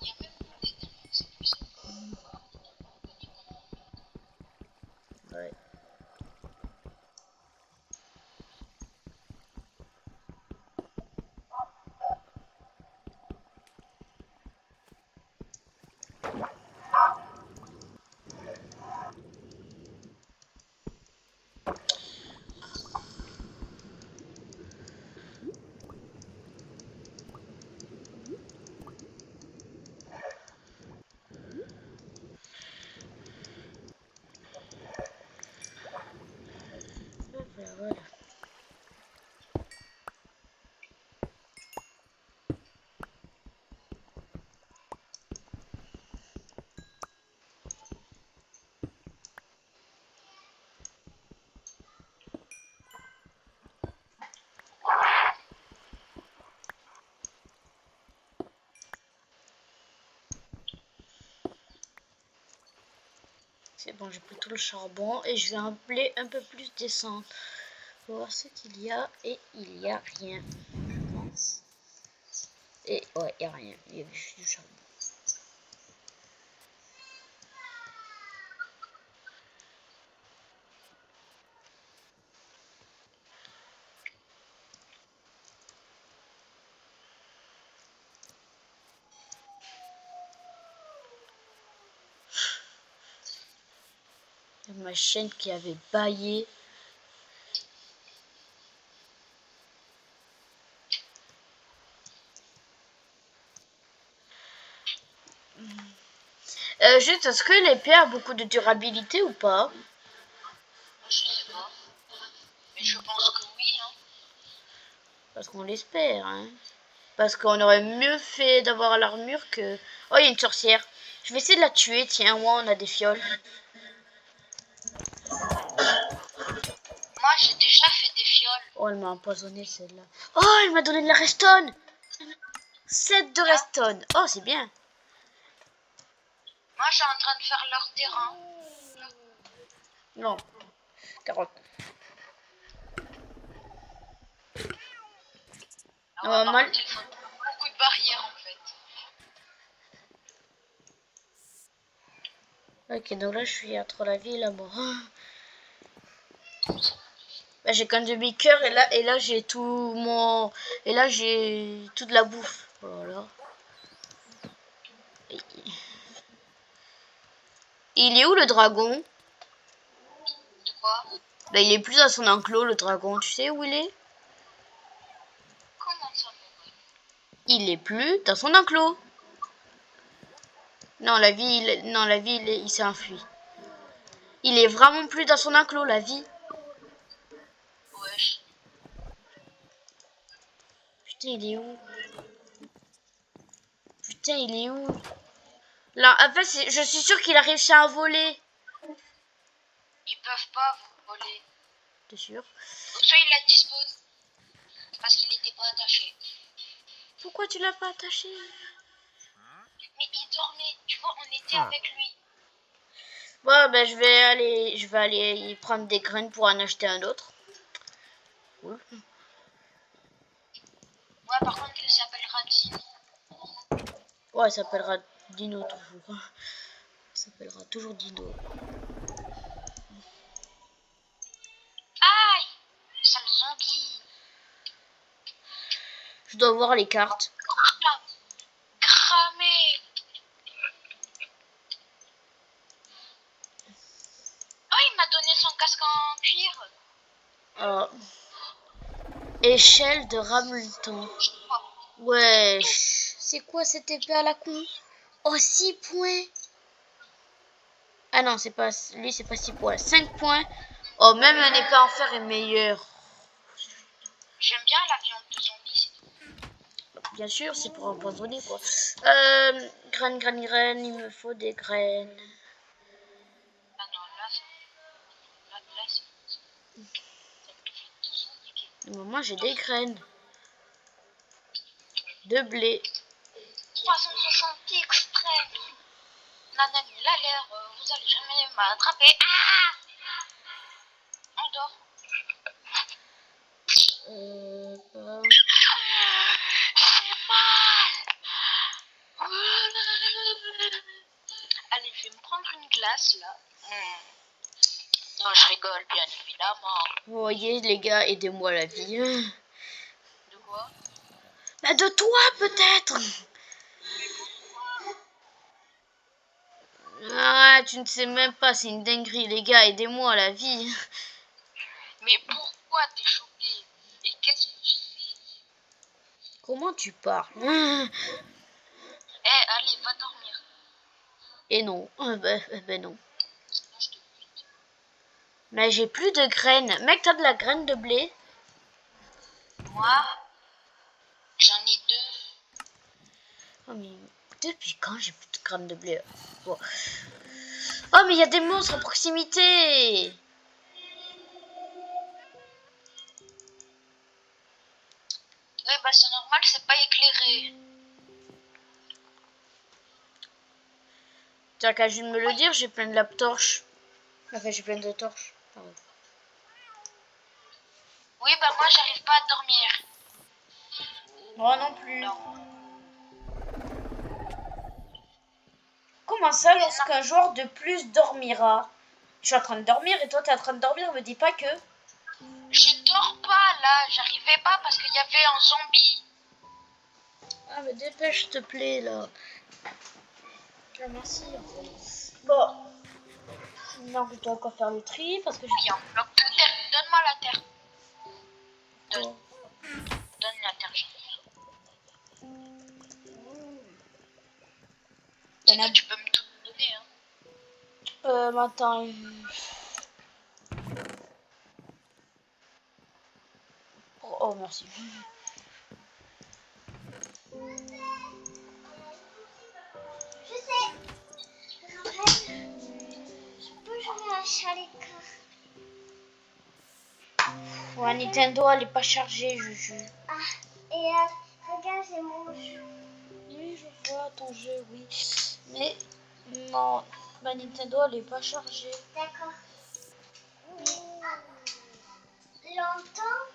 Il y a même des dragons, c'est plus ça. Ouais. C'est bon, j'ai pris tout le charbon et je vais appeler un peu plus descendre. Pour voir ce qu'il y a et il y a rien, je pense. Et ouais, il y a rien, il y a juste du charbon. Ma chaîne qui avait baillé. Juste, est-ce que l'épée a beaucoup de durabilité ou pas? Je sais pas. Mais je pense que oui, hein. Parce qu'on l'espère, hein. Parce qu'on aurait mieux fait d'avoir l'armure que... Oh, il y a une sorcière. Je vais essayer de la tuer, tiens, ouais, on a des fioles. Moi, j'ai déjà fait des fioles. Oh, elle m'a empoisonné celle-là. Oh, elle m'a donné de la restone. 7 de restone. Oh, c'est bien. Moi, je suis en train de faire leur terrain. Non, carotte. Alors, par Mal. contre, il faut beaucoup de barrières, en fait. Ok, donc là, je suis entre la vie et la mort. Bah, j'ai qu'un demi-cœur et là j'ai tout mon... Et là, j'ai toute la bouffe. Voilà. Il est où le dragon? De quoi? Bah, il est plus dans son enclos, le dragon. Tu sais où il est? Comment ça, mon gars? Il est plus dans son enclos. Non, la vie, non, la vie, il s'est enfui. Il est vraiment plus dans son enclos, la vie. Wesh. Putain, il est où? Putain, il est où? Là, en fait, je suis sûre qu'il a réussi à voler. Ils peuvent pas vous voler. T'es sûr? Soit il a disparu parce qu'il était pas attaché. Pourquoi tu l'as pas attaché? Mais il dormait. Tu vois, on était avec lui. Bon, ben, je vais aller y prendre des graines pour en acheter un autre. Cool. Ouais, par contre, il s'appellera Dino. Ouais, il s'appellera Dino toujours. Il s'appellera toujours Dino. Aïe! Sale zombie. Je dois voir les cartes. Là, cramé. Oh, il m'a donné son casque en cuir. Échelle de Ramleton. Je crois. Wesh. C'est quoi cette épée à la con? Oh, 6 points. Ah non, c'est pas... Lui, c'est pas 6 points. 5 points. Oh, même un épée en fer est meilleur. J'aime bien la viande de zombie. Bien sûr, c'est pour empoisonner, quoi. Graines, graines, graines. Il me faut des graines. Ah non, là, c'est... Ça me fait tout son niquer. Moi, j'ai des graines. De blé. 360 extrême. Nanani, il a l'air, vous allez jamais m'attraper. Ah! On dort. J'ai mal. Allez, je vais me prendre une glace là. Non, je rigole, bien évidemment. Vous voyez, les gars, aidez-moi la vie. De quoi? Bah, de toi, peut-être. Ah, tu ne sais même pas, c'est une dinguerie, les gars, aidez-moi la vie. Mais pourquoi t'es choqué? Et qu'est-ce que tu fais? Comment tu parles? Eh, allez, va dormir. Et non, ben non. Sinon, je te bute. Mais j'ai plus de graines. Mec, t'as de la graine de blé? Moi, j'en ai 2. Oh, mais depuis quand j'ai plus de graines de blé? Bon. Oh, mais il y a des monstres à proximité. Oui, bah c'est normal, c'est pas éclairé. T'as qu'à juste me le dire, j'ai plein de lampe torche. Enfin, j'ai plein de torches. Pardon. Oui, bah moi j'arrive pas à dormir. Moi non plus. Non. Comment ça, lorsqu'un joueur de plus dormira? Je suis en train de dormir et toi t'es en train de dormir, me dis pas que... Je dors pas là, j'arrivais pas parce qu'il y avait un zombie. Ah mais dépêche s'il te plaît là. Ah, merci. Bon. Non, je dois encore faire le tri parce que Il y a un bloc de terre, donne-moi la terre. Bon. Donne la terre. Sinon tu peux me tout donner hein. Maintenant... Oh, merci. Je sais. Je peux jouer à Chalika. Ouais, Nintendo, elle est pas chargée, Juju. Ah, et regarde, c'est mon jeu. Oui, je vois ton jeu, oui. Mais non, ma Nintendo, elle est pas chargée. D'accord. Longtemps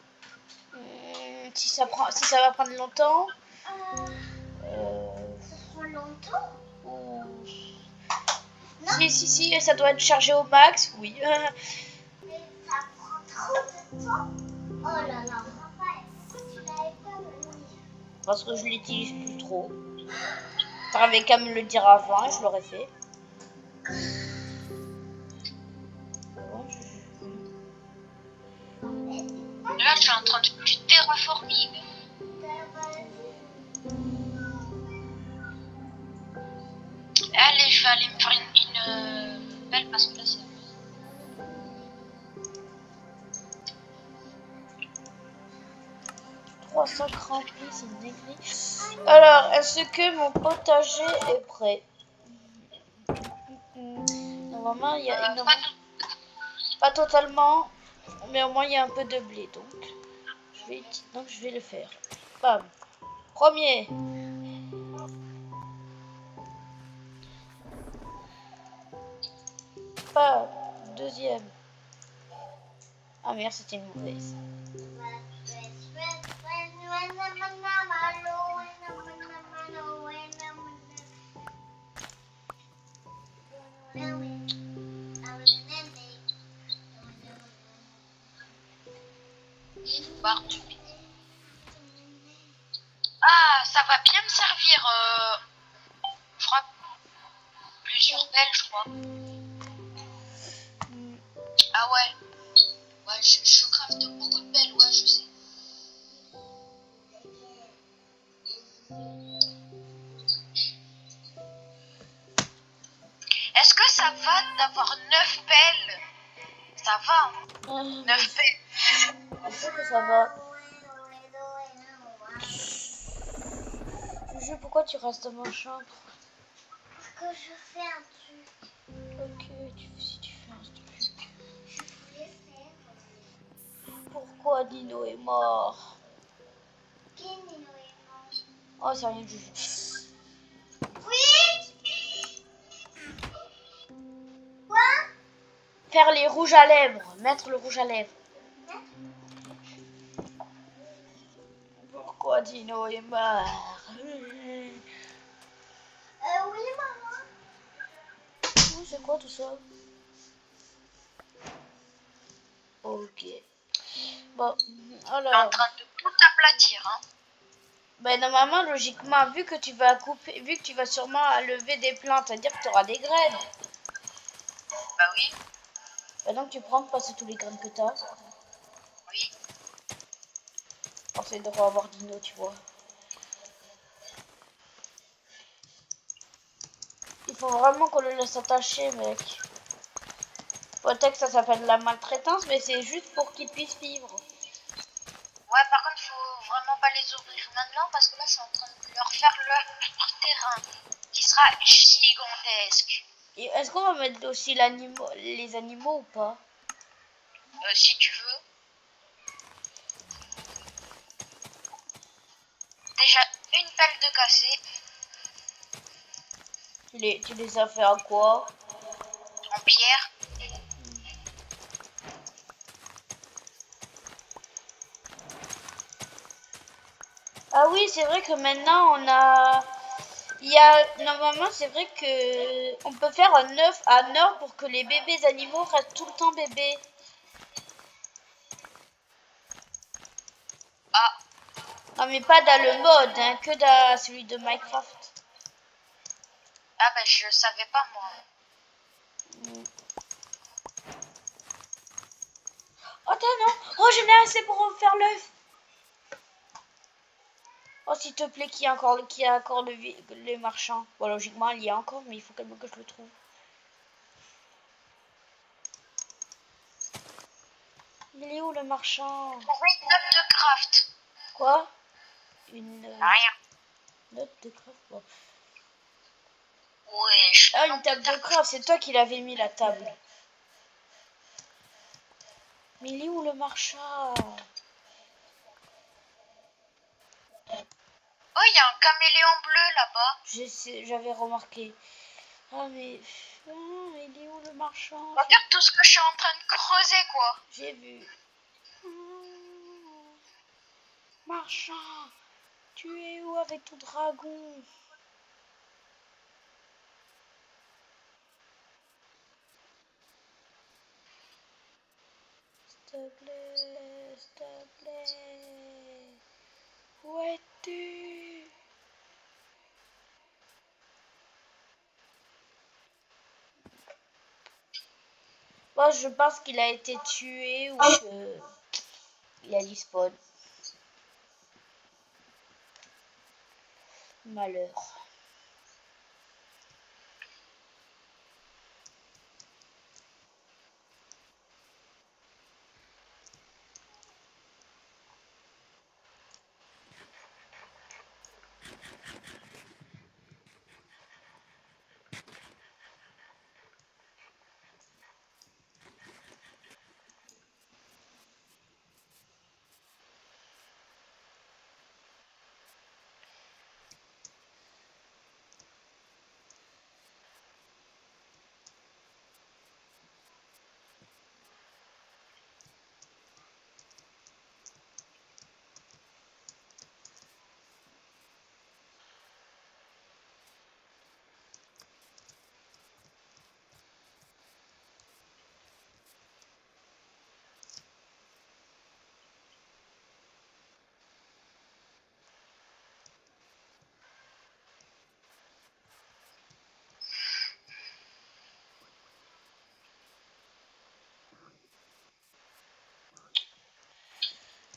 Si ça va prendre longtemps. Ça prend longtemps Si, ça doit être chargé au max, oui. Mais ça prend trop de temps. Oh là là, Raphaël, pourquoi tu l'avais pas me dire? Parce que je l'utilise plus trop. T'avais qu'à me le dire avant, je l'aurais fait. Là je suis en train de faire du terraforming. Allez, je vais aller me faire une belle parce que là c'est... 300 remplis, c'est une dinguerie. Alors, est-ce que mon potager est prêt? Normalement, il y a pas totalement, mais au moins il y a un peu de blé, donc je vais le faire. Bam. Premier. Bam. Deuxième. Ah merde, c'était une mauvaise. Ah, ça va bien me servir. Je crois plusieurs belles, je crois. Ah ouais. Ouais, je crafte beaucoup de belles, ouais, je sais. Est-ce que ça va d'avoir 9 belles? Ça va. 9 belles. Je sais que ça va. Juju, pourquoi tu restes dans ma chambre? Parce que je fais un truc. Ok, si tu fais un truc. Je voulais faire. Pourquoi Dino est mort? Qui Nino est mort? Oh, c'est rien, Juju. Oui. Quoi? Faire les rouges à lèvres. Mettre le rouge à lèvres. Pourquoi Dino est mort? Oui, maman. C'est quoi tout ça? Ok. Bon, alors... Je suis en train de tout aplatir, hein. Ben normalement, logiquement, vu que tu vas sûrement lever des plantes, c'est-à-dire que tu auras des graines. Bah oui. Ben donc tu prends passer tous les graines que tu as. Oui. Alors c'est de avoir Dino, tu vois. Il faut vraiment qu'on le laisse attacher, mec. Peut-être que ça s'appelle la maltraitance, mais c'est juste pour qu'il puisse vivre. Ouais, par contre, faut vraiment pas les ouvrir maintenant parce que là, je suis en train de leur faire leur terrain qui sera gigantesque. Et est-ce qu'on va mettre aussi les animaux ou pas? Si tu veux. Déjà, une pelle de cassé. Tu les as fait à quoi? En pierre. Ah oui, c'est vrai que maintenant on a... Il y a... Normalement, c'est vrai que on peut faire un œuf à nord pour que les bébés animaux restent tout le temps bébés. Ah, Non, mais pas dans le mode, hein, que dans celui de Minecraft. ah ben je savais pas moi. Mm. Oh, attends, non. Oh, j'en ai assez pour faire l'œuf. Oh, s'il te plaît, qu'il y a encore les marchands. Bon, logiquement, il y a encore, mais il faut quand même que je le trouve. Il est où le marchand? Trouver une note de craft. Quoi? Une Rien. note de craft. Bon. Ouais, Ah, une table de craft, c'est toi qui l'avais mis la table. Mais il est où le marchand? Oh, il y a un caméléon bleu là-bas. J'avais remarqué. Ah, mais... Ah, il est où le marchand? Regarde tout ce que je suis en train de creuser, quoi. J'ai vu. Marchand, tu es où avec ton dragon? S'il te plaît, s'il te plaît. Où es-tu? Moi, je pense qu'il a été tué ou que il a respawn. Malheur.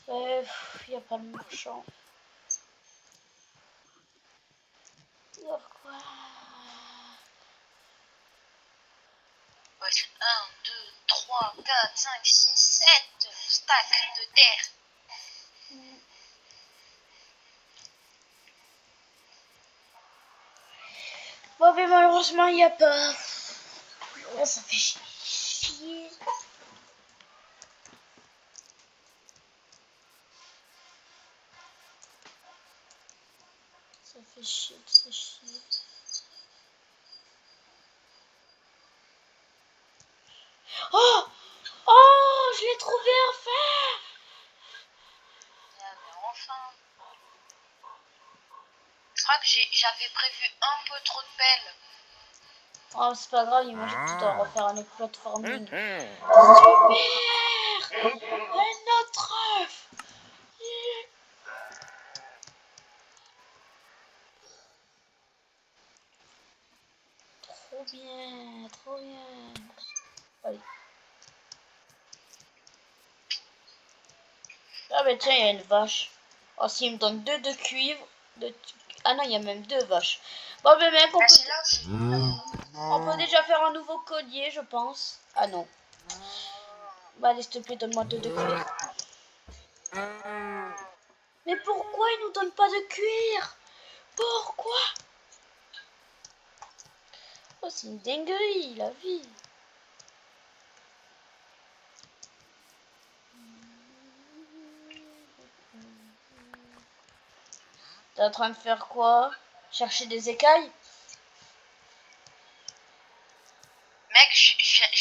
Il n'y a pas de marchand. Pourquoi? Ouais, 1, 2, 3, 4, 5, 6, 7 stacks de terre. Bon, mais malheureusement, il n'y a pas. Oh, ça fait chier. Ça fait chier, ça fait chier. Oh! Oh! Je l'ai trouvé enfin! Ah, ben enfin. Je crois que j'avais prévu un peu trop de pelles. Oh, c'est pas grave, imagine tu dois refaire un platforming. Super! Un autre œuf! Trop bien, trop bien. Allez. Ah bah tiens, il y a une vache. Oh, s'il me donne deux de cuivre. Ah non, il y a même deux vaches. Bon, ben mec, Ah, c'est là aussi. on peut déjà faire un nouveau collier, je pense. Ah non. Bah allez, s'il te plaît, donne-moi deux de cuir. Mais pourquoi il nous donne pas de cuir? Pourquoi? Oh, c'est une dinguerie, la vie. T'es en train de faire quoi? Chercher des écailles? Mec, je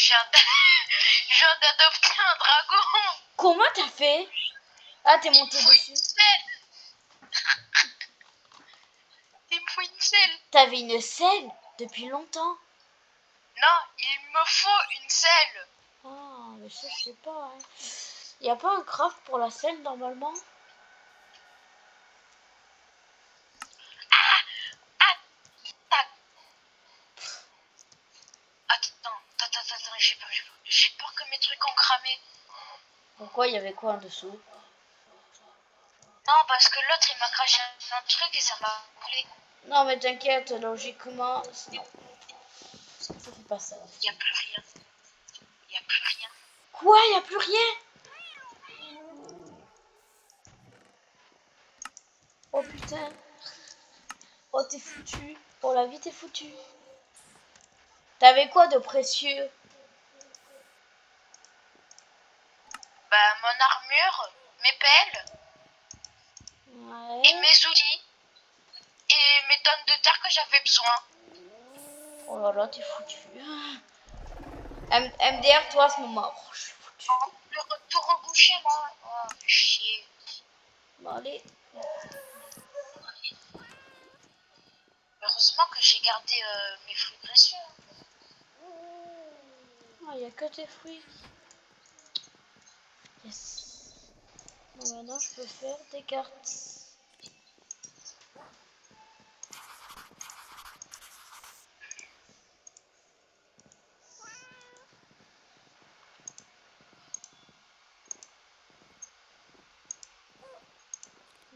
viens d'adopter un dragon. Comment t'as fait? Ah, t'es monté dessus. selle. T'avais une selle depuis longtemps? Non, il me faut une selle. Ah, mais ça, je sais pas. Hein. Y a pas un craft pour la selle normalement? Ah, tac. Attends, j'ai peur. J'ai peur que mes trucs ont cramé. Pourquoi il y avait quoi en dessous? Non, parce que l'autre, il m'a craché un truc et ça m'a brûlé. Non, mais t'inquiète, logiquement, non. Ça fait pas ça. Il n'y a plus rien. Il n'y a plus rien. Quoi? Y a plus rien? Oh putain. Oh, t'es foutu. Oh, la vie, t'es foutu. T'avais quoi de précieux? Bah, mon armure, mes pelles Ouais. et mes outils. Et mes tonnes de terre que j'avais besoin. Oh là là, t'es foutu. MDR, toi, à ce moment. Oh, je suis foutu. Oh, le retour au boucher, là. Oh, fais chier. Bon, allez. Heureusement que j'ai gardé mes fruits précieux. Ah, y a que tes fruits. Yes. Bon, maintenant, je peux faire des cartes.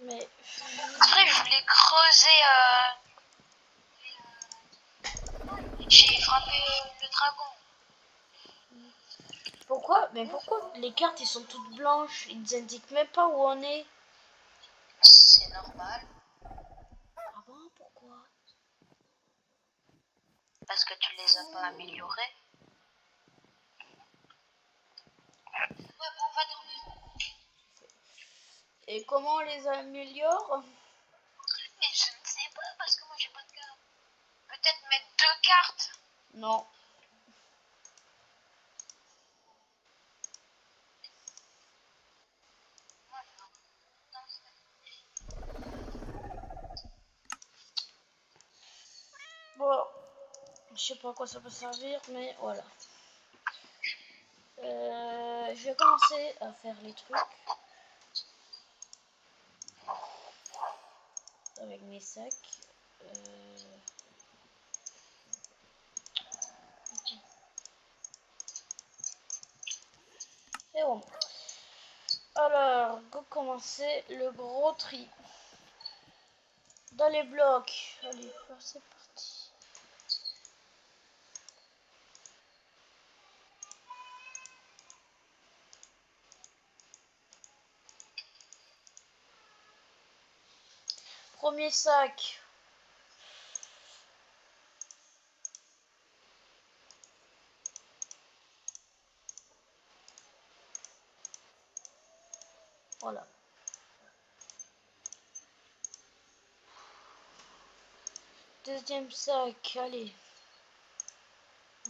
Mais... Après, je voulais creuser. J'ai frappé le dragon. Pourquoi? Mais pourquoi les cartes, ils sont toutes blanches? Ils indiquent même pas où on est. C'est normal. Ah bon, pourquoi? Parce que tu les as pas améliorés. Ouais, bon, on va dormir. Et comment on les améliore? Mais je ne sais pas parce que moi j'ai pas de carte. Peut-être mettre 2 cartes. Non. Bon, je sais pas à quoi ça peut servir, mais voilà. Je vais commencer à faire les trucs avec mes sacs. Et bon. Alors, go commencer le gros tri. Dans les blocs. Allez, c'est parti. Premier sac. Voilà. Deuxième sac, allez.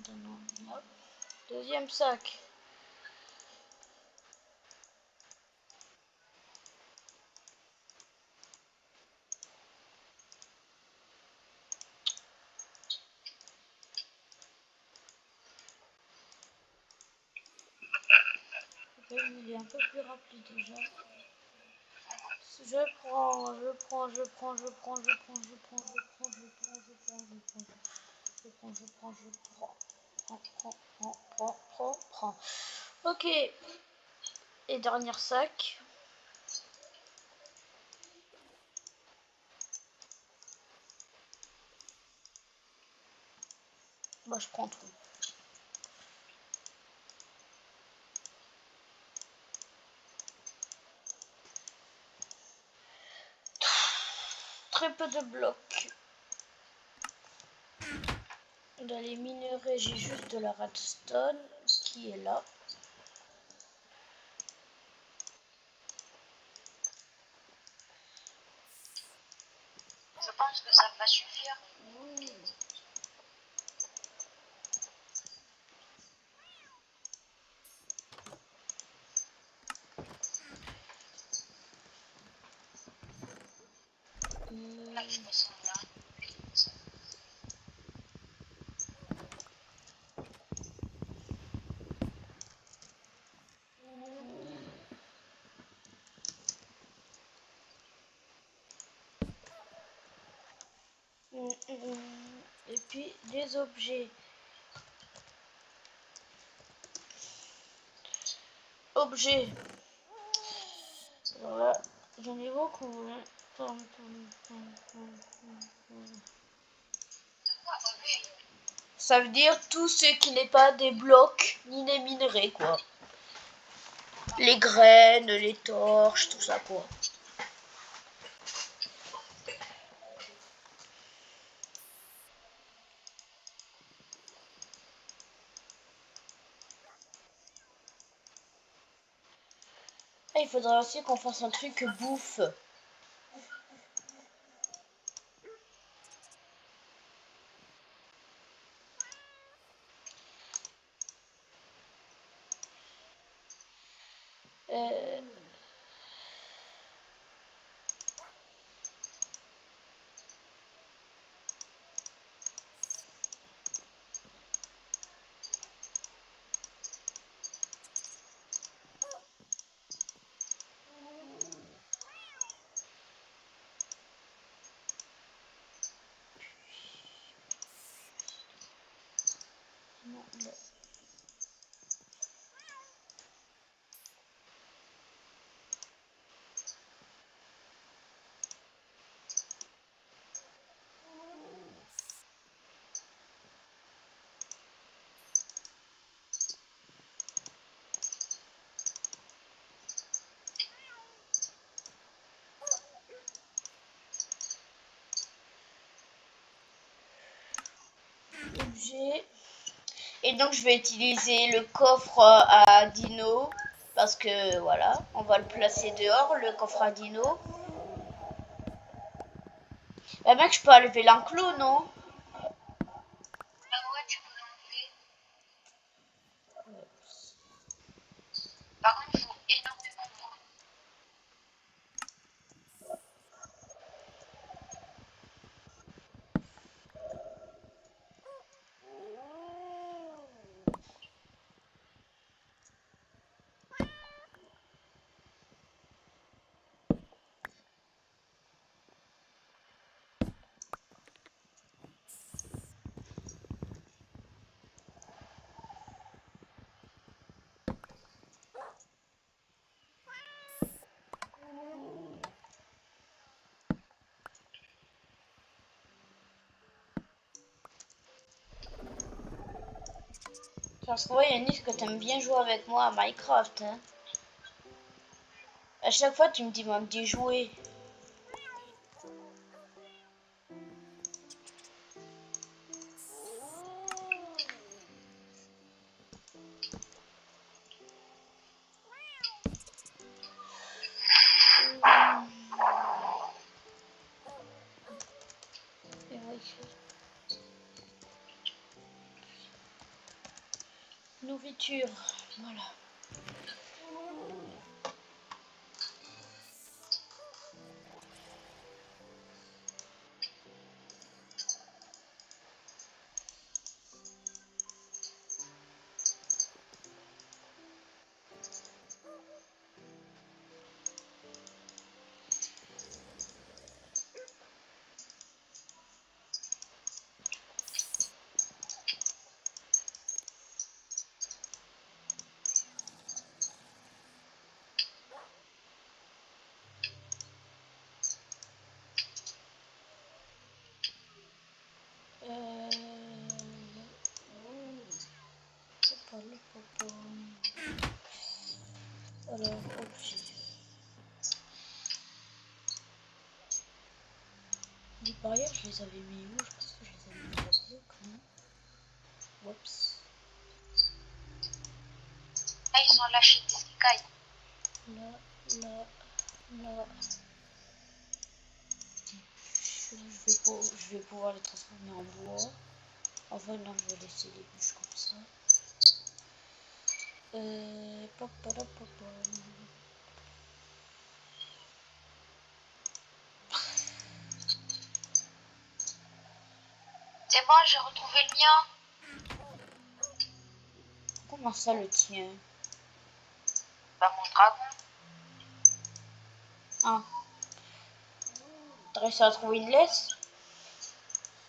Non. Deuxième sac. Il est un peu plus rapide déjà. Je prends. Prends. Ok. Et dernier sac. Bah, je prends tout. Très peu de blocs. Dans les minerais, j'ai juste de la redstone qui est là. Je pense que ça va suffire. Là, je descends là. Et puis des objets. Objets. Alors là, j'en ai beaucoup. Hein. Quoi, objet? Ça veut dire tout ce qui n'est pas des blocs ni des minerais, quoi. Les graines, les torches, tout ça, quoi. Ah, il faudrait aussi qu'on fasse un truc bouffe. Euh, non, là. Objet. Et donc je vais utiliser le coffre à dino parce que voilà, on va le placer dehors, le coffre à dino. Bah mec, je peux enlever l'enclos, non? Ah ouais, tu peux l'enlever. Par contre, il faut énormément de bois. Parce que ouais, Yanis, que t'aimes bien jouer avec moi à Minecraft, hein. À chaque fois, tu me dis d'y jouer. Et oui. Nourriture, voilà. Euh... Alors, objet. Les barrières, je les avais mis où? Je pense que je les avais mis dans le bloc, non? Oups. Là, ils ont lâché des écailles. Là, là, là. Je vais pouvoir les transformer en bois. Enfin, non, je vais laisser les bûches comme ça. Pop, pop, pop, pop. C'est bon, j'ai retrouvé le mien. Comment ça, le tien? Bah, mon dragon. Ah. T'as réussi à trouver une laisse?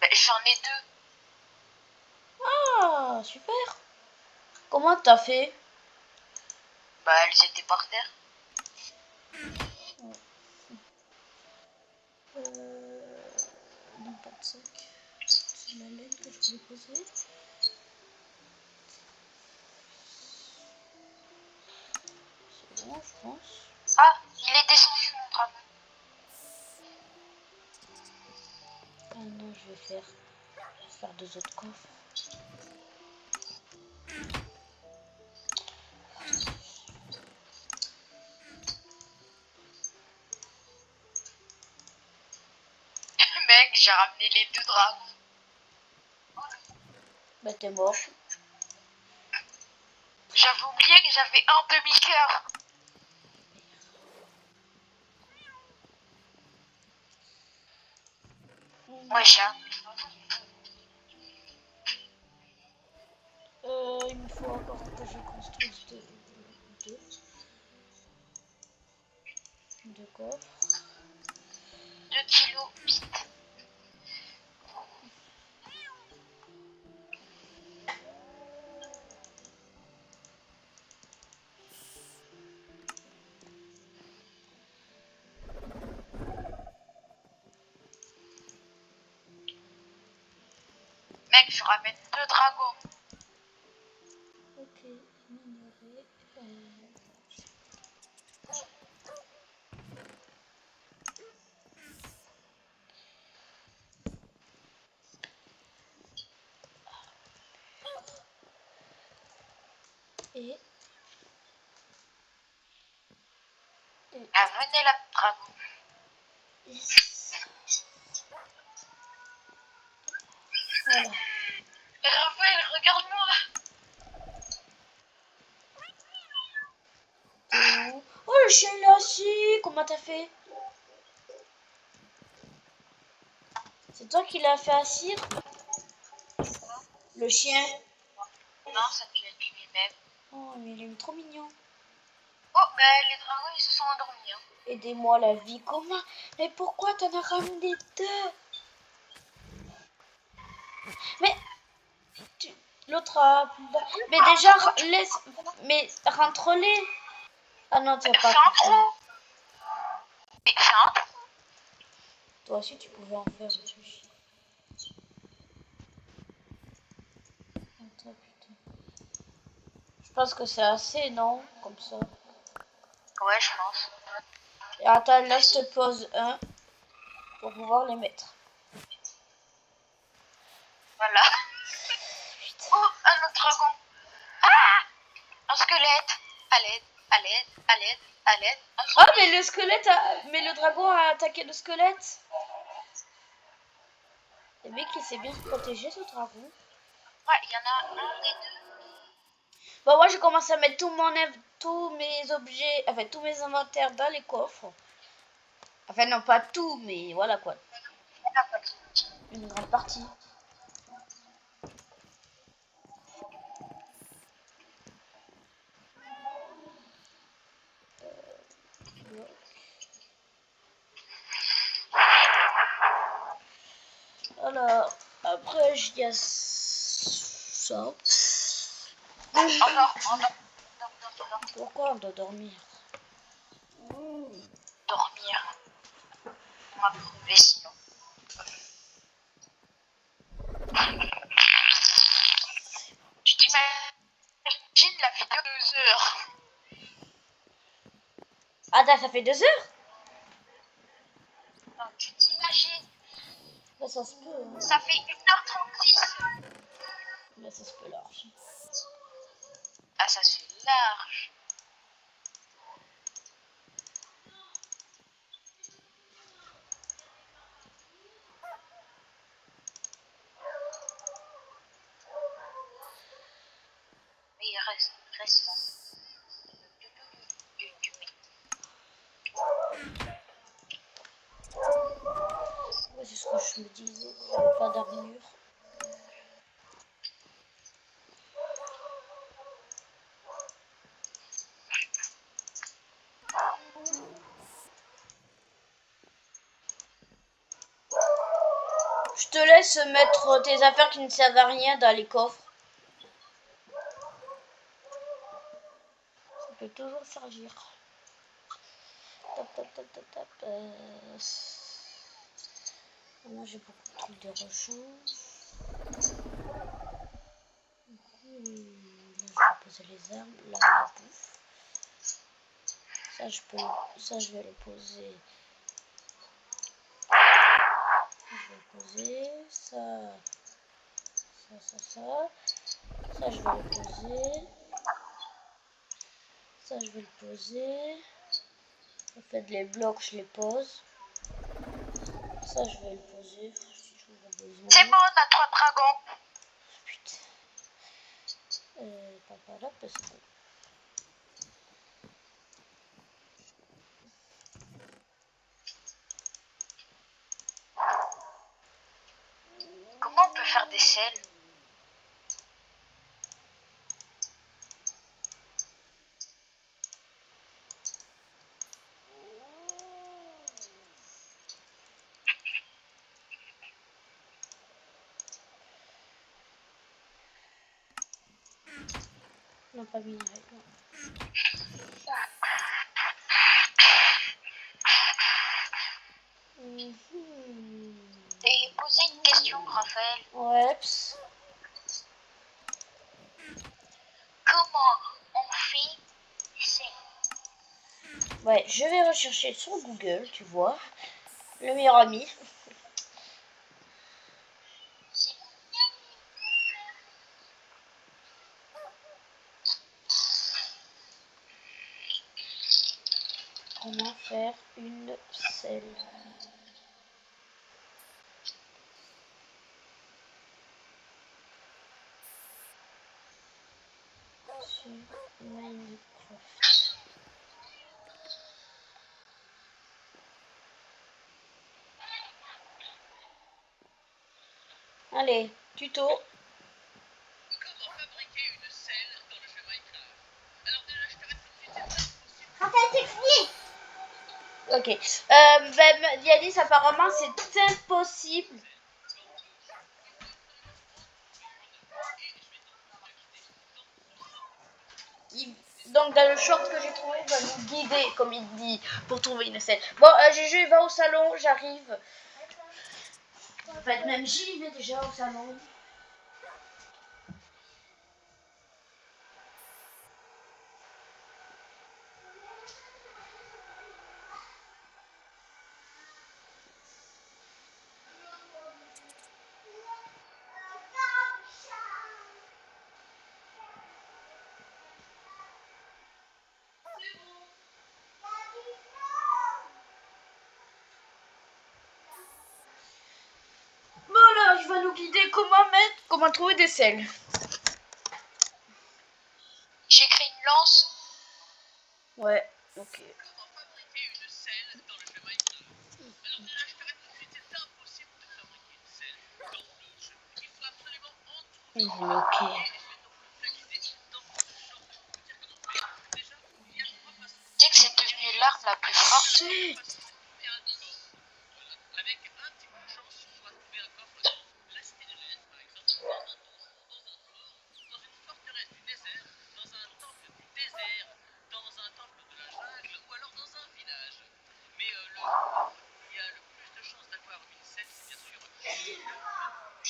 Bah, J'en ai deux. Ah, super. Comment t'as fait? Bah, elles étaient par terre. Non, pas de sac. C'est la laine que je voulais poser. C'est bon, je pense. Ah, il est descendu, mon dragon. Ah non, je vais faire deux autres coffres. Mec, j'ai ramené les deux dragons. Bah t'es mort. J'avais oublié que j'avais un demi-cœur. Ouais, Il me faut encore que je construise deux coffres. 2 kilos vite. Mec, je ramène 2 dragons. Ok, minerai. Et Ah, venez là, dragon. yes. Voilà. Raphaël, regarde-moi. T'es où? Oh, le chien il est assis. Comment t'as fait? C'est toi qui l'as fait assir? Le chien? Non, ça devait être lui-même. Oh, mais il est trop mignon. Oh, bah les dragons, ils se sont endormis. Hein. Aidez-moi la vie. Comment? Mais pourquoi t'en as ramené deux? Mais l'autre a... Mais déjà, laisse... Mais rentre-les. Ah non, t'as pas Fais un fait ça. trou. Mais fais un trou. Toi aussi, tu pouvais en faire aussi. Attends, putain. Je pense que c'est assez, non? Comme ça. Ouais, je pense. Et attends, là, je te pose un pour pouvoir les mettre. Voilà. Putain. Oh, un autre dragon. Ah, un squelette. À l'aide, à l'aide, à l'aide, à l'aide. Oh, mais le squelette mais le dragon a attaqué le squelette. Le mec, il s'est bien protégé, ce dragon. Ouais, il y en a un des deux. Bon, moi, j'ai commencé à mettre tous mes objets, enfin, tous mes inventaires dans les coffres. Enfin, non, pas tout, mais voilà quoi. Une grande partie. Alors, après, il y a ça. Endors. Pourquoi on doit dormir? Dormir. On va crever sinon. Tu t'imagines la vidéo de 2 heures. Attends, ça fait 2 heures? Non, tu t'imagines. Là, ça se peut. Hein. Ça fait 1h36. Là, ça se peut large. Ah, ça se fait large. Mais il reste là. Ouais, c'est ce que je me disais. Il n'y avait pas d'armure. Je te te laisse mettre tes affaires qui ne servent à rien dans les coffres. Ça peut toujours servir. Tap. Moi j'ai beaucoup de trucs de rechange. Là je vais poser les armes, là la bouffe. Ça je vais le poser. Je vais le poser. Ça je vais le poser. Ça je vais le poser. En fait les blocs je les pose. Ça je vais le poser. Si j'aurais besoin. C'est bon, on a 3 dragons. Putain. Papa là parce que. Comment on peut faire des selles? Non, pas minerai, non. Et poser une question, Raphaël. Ouais. Comment on fait des selles? Ouais, je vais rechercher sur Google, tu vois. Le meilleur ami. Comment faire une selle? Sur Minecraft. Allez, tuto. Comment fabriquer une selle dans le jeu Minecraft? Alors déjà, je t'arrête tout de suite, c'est Raphaël, t'explique. Ok. Yanis, apparemment, c'est impossible. Donc, dans le short que j'ai trouvé, il va nous guider, comme il dit, pour trouver une selle. Bon, Juju, il va au salon, j'arrive. En fait, même j'y vais déjà au salon. Voilà, il va nous guider comment trouver des selles. J'écris une lance. Ouais, ok. comment fabriquer une selle dans le jeu Minecraft? Alors déjà, je t'arrête tout de suite, c'est impossible de fabriquer une selle dans le jeu. Il faut absolument en trouver. Ok. Et je vais donc te guider dans ce short pour te dire comment faire. Déjà, il y a 3 façons. Tu sais que c'est devenu l'arme la plus forte. Chut. Trouver un coffre. Voilà. Avec un petit peu de chance, tu pourras trouver un coffre dans la cité de l'Est, par exemple, dans un donjon, dans un fort, dans une forteresse du désert, dans un temple du désert, dans un temple de la jungle ou alors dans un village. Mais le coffre qui a le plus de chances d'avoir une selle, c'est bien sûr le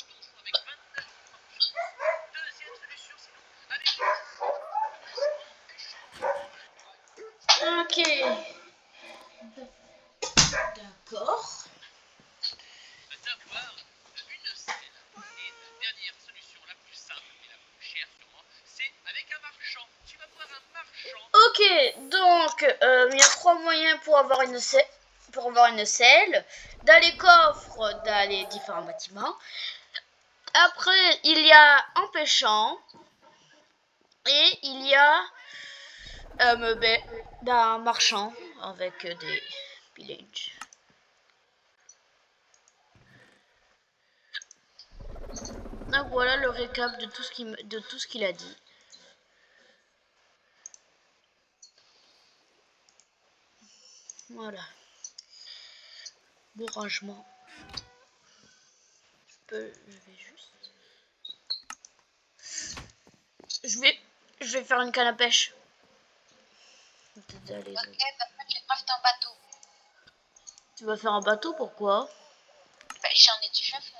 donjon avec 29 planches. Deuxième solution, sinon, avec le Ok. D'accord. d'avoir une selle. Et dernière solution, la plus simple et la plus chère sûrement, c'est avec un marchand. Tu vas voir un marchand. Ok, donc il y a 3 moyens pour avoir une selle. Dans les coffres, dans les différents bâtiments. Après, il y a en pêchant. Et il y a d'un marchand avec des pillages. Donc voilà le récap de tout ce qu'il a dit. Voilà. Bon rangement. Je vais juste... Je vais faire une canne à pêche. Allez, Ok, maintenant je vais crafter un bateau. tu vas faire un bateau, pourquoi? Bah, j'en ai déjà fait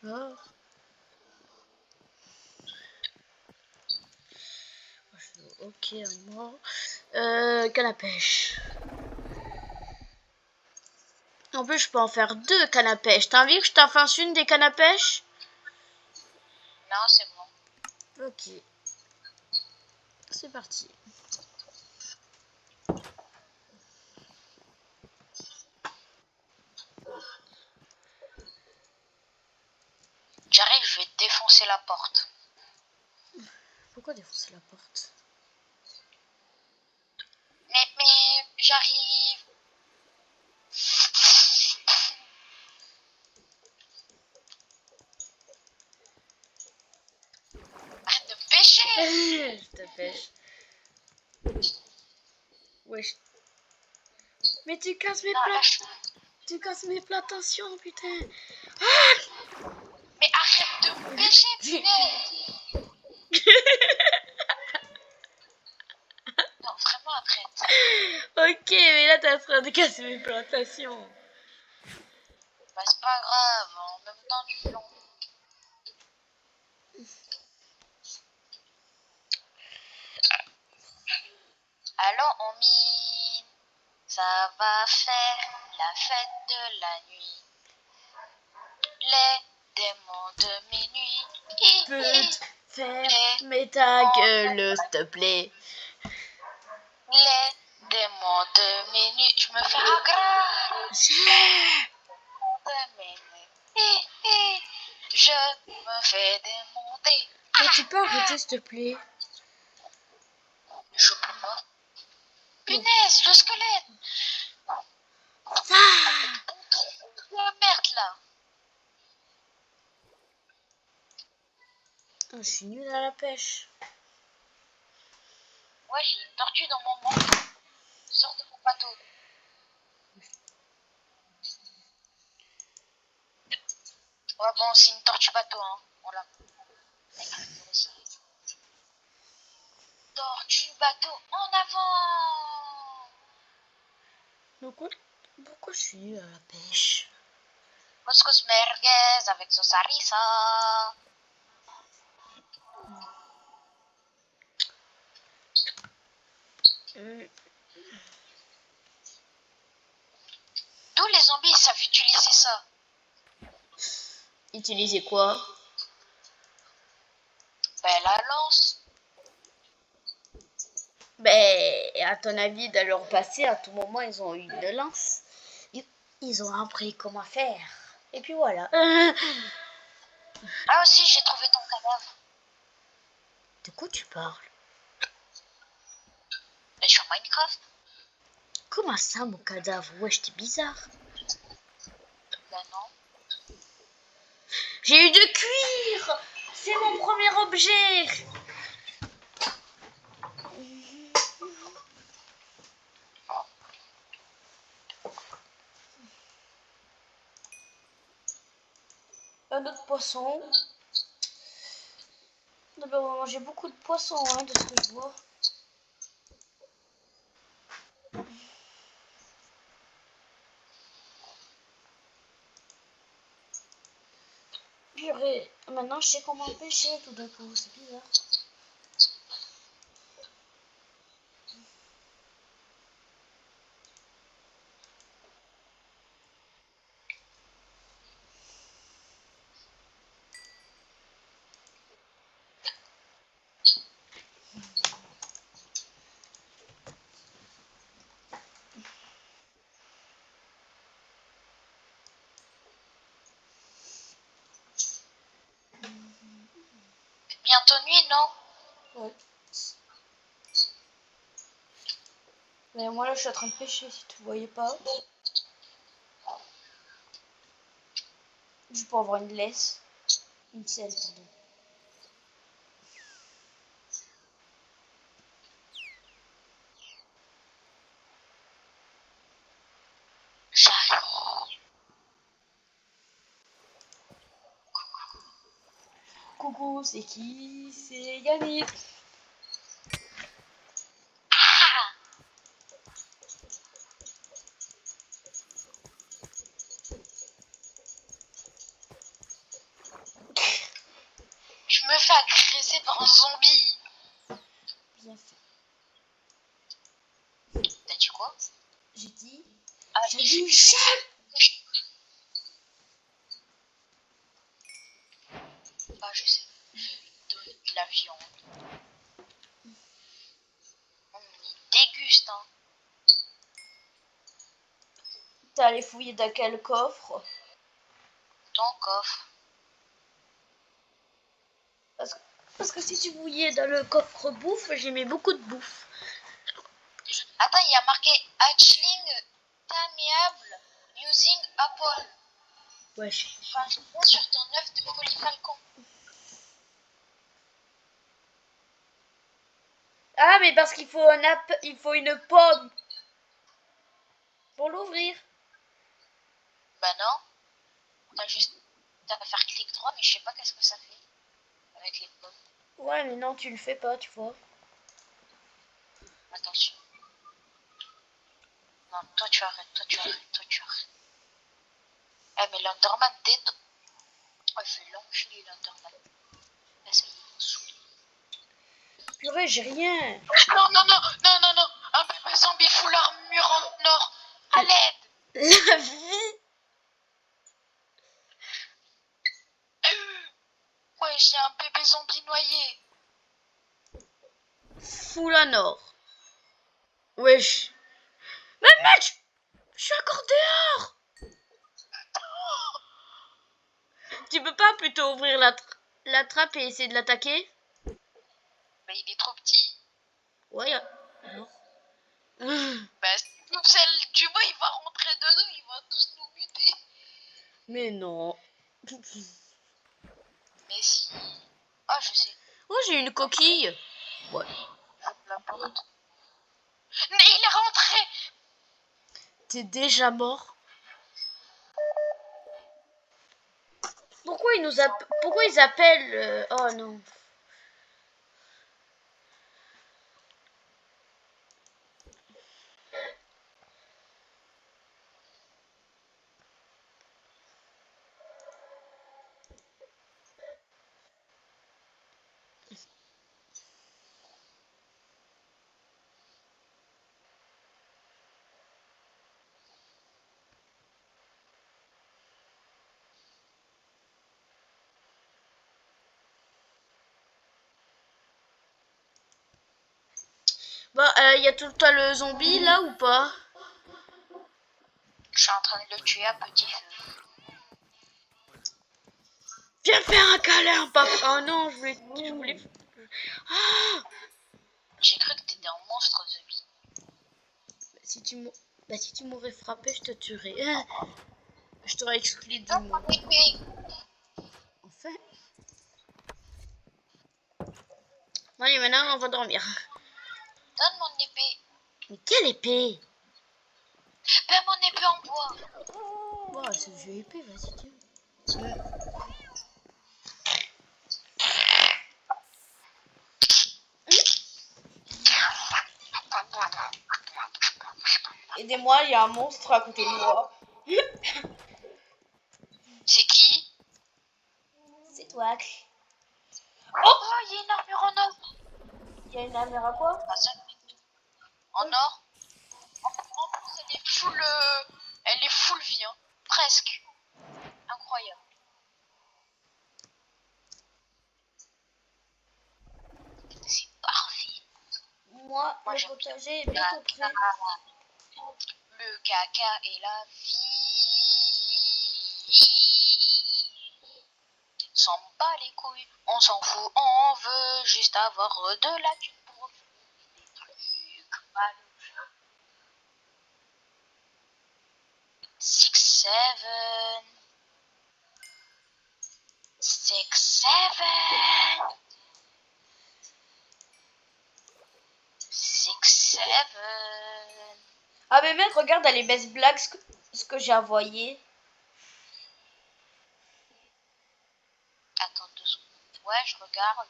un. Ah. Ok, moi. Canne à pêche. En plus, je peux en faire 2 cannes à pêche. T'as envie que je t'en fasse une des cannes à pêche? Non, c'est bon. Ok. C'est parti. J'arrive, je vais défoncer la porte. Pourquoi défoncer la porte? Mais j'arrive. Arrête de pêcher. Je te pêche. Wesh. Mais tu casses mes Non, plats. lâche. Tu casses mes plantations, putain. Mais arrête de pêcher, punaise. Non, vraiment arrête. Ok, mais là, t'es en train de casser mes plantations. Bah, c'est pas grave, en même temps du flanc. Allons, on mine. Ça va faire la fête de la nuit. Les démons de minuit. Peux fermer ta gueule, s'il te plaît. Les démons de minuit. Je me fais aggraver. De minuit. Je me fais démonter. Mais tu peux arrêter, s'il te plaît. Je peux pas. Punaise, le squelette. Ah, De merde là. je suis nulle à la pêche. Ouais, j'ai une tortue dans mon manche. Sors de mon bateau. Ouais, bon, c'est une tortue bateau, hein. Voilà. Avec le mur aussi. Tortue bateau, en avant. Pourquoi je suis nulle à la pêche? Couscous merguez avec sauce harissa. Tous les zombies savent utiliser ça. Utiliser quoi? Ben, la lance. Ben, à ton avis, dans leur passé, à tout moment, ils ont eu une lance. Ils ont appris comment faire. Et puis voilà. Ah, aussi, j'ai trouvé ton cadavre. De quoi tu parles? Ben, sur Minecraft. Comment ça, mon cadavre? Wesh, t'es bizarre. Ben, non. J'ai eu de cuir. C'est mon premier objet. Un autre poisson. On va manger beaucoup de poissons, hein, de ce que je vois. Purée. Maintenant, je sais comment pêcher tout d'un coup. C'est bizarre. Bientôt nuit, non? Ouais. Mais moi, là, je suis en train de pêcher, si tu voyais pas. Je peux avoir une laisse. Une selle, pardon. J'arrive. Coucou, c'est qui? C'est Yannick. Ah, je me fais agresser par un zombie. Bien fait. T'as dit quoi? J'ai dit. Ah, J'ai dit Michel. Ah, je sais. Je lui donne de la viande. On y déguste, hein. T'es allé fouiller dans quel coffre? Ton coffre. Parce que si tu fouillais dans le coffre bouffe, j'ai mis beaucoup de bouffe. Attends, il y a marqué Hatchling Tameable using Apple. Wesh. Enfin, je vois sur ton œuf de polyfalcon. Ah, mais parce qu'il faut il faut une pomme pour l'ouvrir. Bah non. T'as juste à faire clic droit, mais je sais pas qu'est-ce que ça fait avec les pommes. Ouais, mais non, tu le fais pas, tu vois. Attention. Non, toi tu arrêtes, toi tu arrêtes, toi tu arrêtes. Eh, mais l'Underman, t'es... Oh, je vais l'enculer, l'Underman. Là, ça y est, il me saoule. Purée, j'ai rien. Non, non, non, non, non, non. Un bébé zombie full armure en or. À l'aide. La vie. Ouais, j'ai un bébé zombie noyé. Full en or. Wesh. Mais mec, je suis encore dehors. Tu peux pas plutôt ouvrir la trappe et essayer de l'attaquer? Mais il est trop petit. Ouais, alors. Bah, celle du bas, il va rentrer dedans, il va tous nous buter. Mais non. Mais si. Ah, je sais. Oh, j'ai une coquille. Ouais. Ouvre la porte. Mais il est rentré. T'es déjà mort? Pourquoi pourquoi ils appellent Oh non. Bah, y a tout le temps le zombie là ou pas? Je suis en train de le tuer à petit feu. Viens faire un câlin, papa. Oh non, je voulais. Ah, J'ai cru que t'étais un monstre, zombie. si tu m'aurais frappé, je te tuerais. Je t'aurais exclu du Donne monde. mon épée. Enfin. Bon, allez, maintenant on va dormir. Donne mon épée. Mais quelle épée? Ben, mon épée en bois. Oh, c'est une vieille épée, vas-y, tiens. Aidez-moi, il y a un monstre à côté de moi. C'est qui? C'est toi. Oh, il y a une armure en or. Il y a une armure à quoi? Ah, ça, en or. En plus, elle est full vie, hein. Presque. Incroyable. C'est parfait. Moi, Moi, le j'aime bien. potager est bientôt prêt. Le caca et la vie. S'en bat les couilles, on s'en fout, on veut juste avoir de la thune pour des trucs mal. 6, 7. 6, 7. 6, 7. Ah mais mec, regarde dans les best blagues ce que j'ai envoyé. Attends 2 secondes. Ouais, je regarde.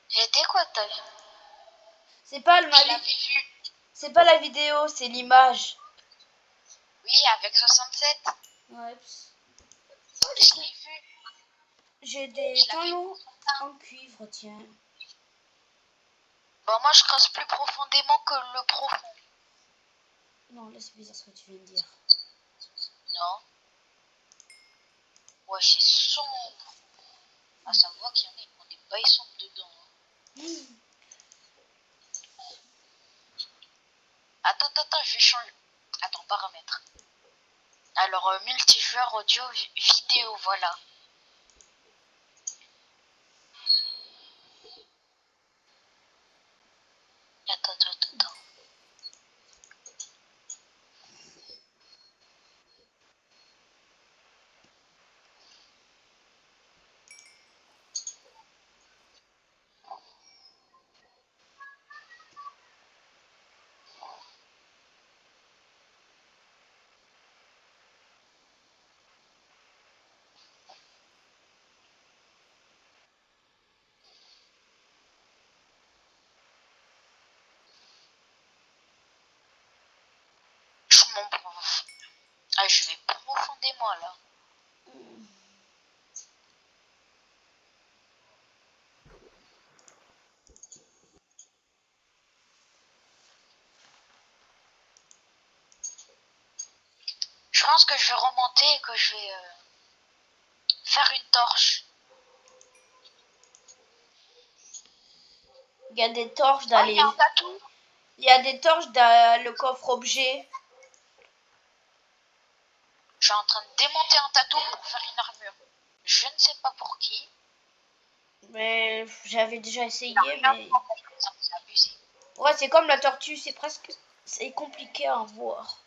C'était quoi t'as vu? C'est pas Je l'avais vu. c'est pas la vidéo, c'est l'image. Oui, avec 67. Ouais. Je l'ai vu. J'ai des Je l'avais vu. talons en cuivre, tiens. Bon, moi, je creuse plus profondément que le profond. Non, là c'est bizarre ce que tu viens de dire. Non. Ouais, c'est sombre. Ah, ça voit qu'il y en a qui ont des bails sombres dedans. Hein. Attends, je vais changer. Attends, paramètres. Alors, multijoueur audio vidéo, voilà. Attends. Je m'en prends. Ah, je vais profondément là. Je pense que je vais remonter et que je vais faire une torche. Il y a des torches Ah, il y a un d'aller. tatou. Il y a des torches dans le coffre objet. Je suis en train de démonter un tatou pour faire une armure. Je ne sais pas pour qui. Mais j'avais déjà essayé, mais. C'est abusé. Ouais, c'est comme la tortue, c'est presque. C'est compliqué à en voir.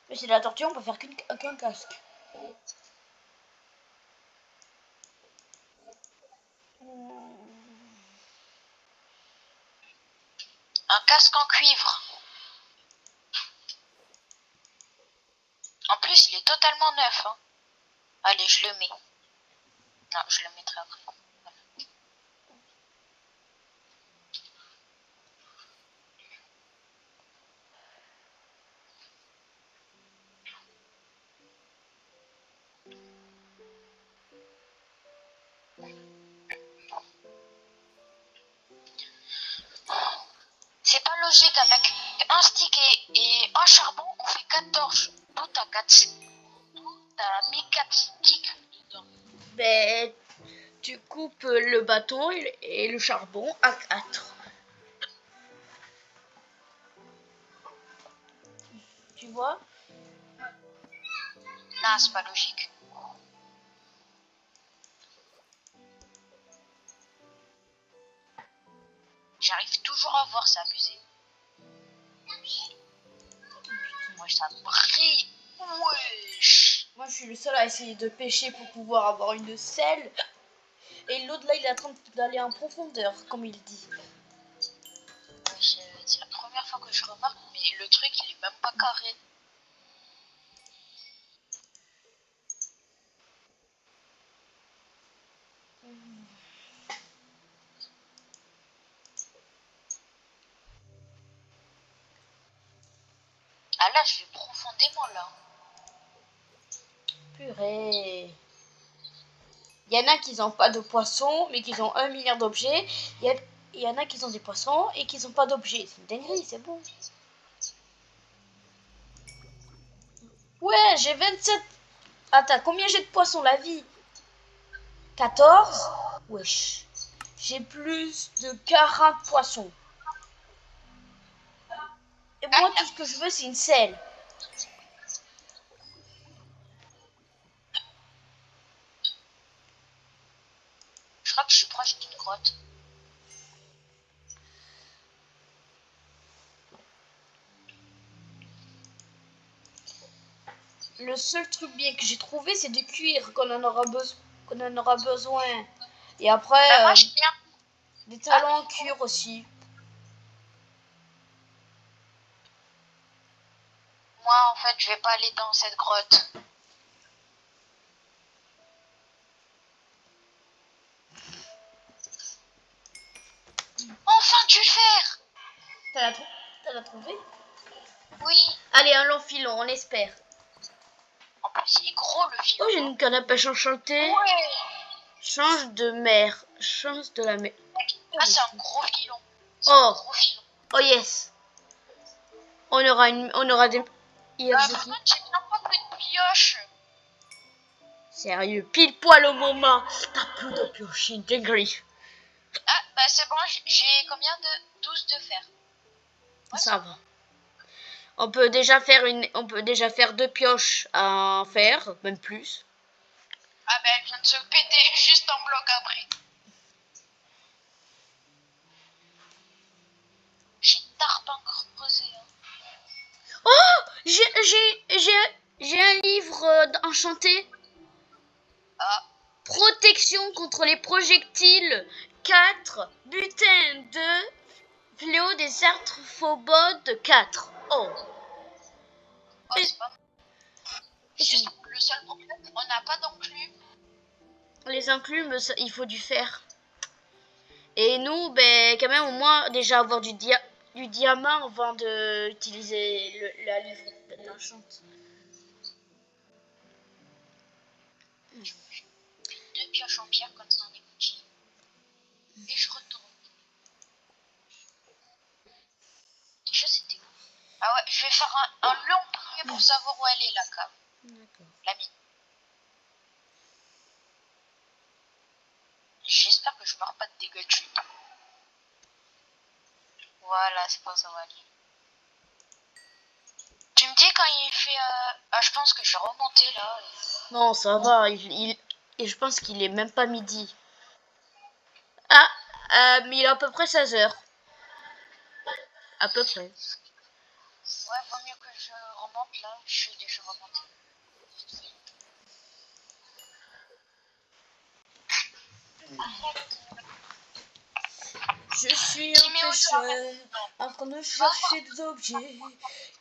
Mais c'est de la tortue, on peut faire qu'un casque. Un casque en cuivre. En plus, il est totalement neuf. Hein. Allez, je le mets. Non, je le mettrai après. Voilà. C'est pas logique, avec un stick et un charbon, on fait 4 torches. D'où t'as 4. T'as mis 4 sticks dedans. Ben, tu coupes le bâton et le charbon à 4. Tu vois? Non, c'est pas logique. J'arrive toujours à voir, c'est abusé. Moi, ça brille. Wesh. Moi, je suis le seul à essayer de pêcher pour pouvoir avoir une selle. Et l'autre, là, il est en train d'aller en profondeur, comme il dit. Wesh, c'est la première fois que je remarque, mais le truc, il est même pas carré. Ah là, je vais profondément là. Purée. Il y en a qui n'ont pas de poissons, mais qui ont 1 milliard d'objets. Il y en a qui ont des poissons et qui n'ont pas d'objets. C'est une dinguerie, c'est bon. Ouais, j'ai 27. Attends, combien j'ai de poissons, la vie? 14. Wesh. J'ai plus de 40 poissons. Et moi, tout ce que je veux, c'est une selle. Je crois que je suis proche d'une grotte. le seul truc bien que j'ai trouvé, c'est du cuir qu'on en aura besoin. Et après, Bah, moi, je viens. des talons en cuir aussi. Moi, en fait, je vais pas aller dans cette grotte. Enfin, du fer! T'as la trouvé? Oui. Allez, un long filon, on espère. En plus, il est gros le Oh, filon. j'ai une canne à pêche enchantée. Ouais. Change de mer. Change de la mer. Ah, c'est un gros filon. C'est un Oh, gros filon. oh yes. On aura des... Par contre, j'ai bien pas plus de pioche. Sérieux, pile poil au moment. T'as plus de pioche intégrée. Ah, bah c'est bon, j'ai combien de 12 de fer. Ouais, Ça va. On peut déjà faire 2 pioches à fer, même plus. Ah, bah elle vient de se péter juste en bloc après. J'ai tard pas encore creusé. Hein. Oh, j'ai un livre enchanté. Ah, Protection contre les projectiles 4. Butin 2. Fléau des arthropodes 4. Oh. oh c'est pas mal. Juste le seul problème, on n'a pas d'enclume. Les enclumes, il faut du fer. Et nous, ben, quand même, au moins, déjà avoir du diamant avant d'utiliser la livre d'enchant. Deux pioches en pierre comme ça on est petit. Et je retourne. Déjà c'était où? Ah ouais, je vais faire un long premier pour savoir où elle est la cave. D'accord. La mine. J'espère que je meurs pas de dégâts de chute. Voilà, c'est pas ça va aller. Tu me dis quand il fait... Ah, je pense que je vais remonter là. Non, ça va. Et je pense qu'il est même pas midi. Ah, mais il est à peu près 16 heures. À peu près. Ouais, vaut mieux que je remonte là. Je suis déjà remonté. Je suis un pêcheur en train de chercher des objets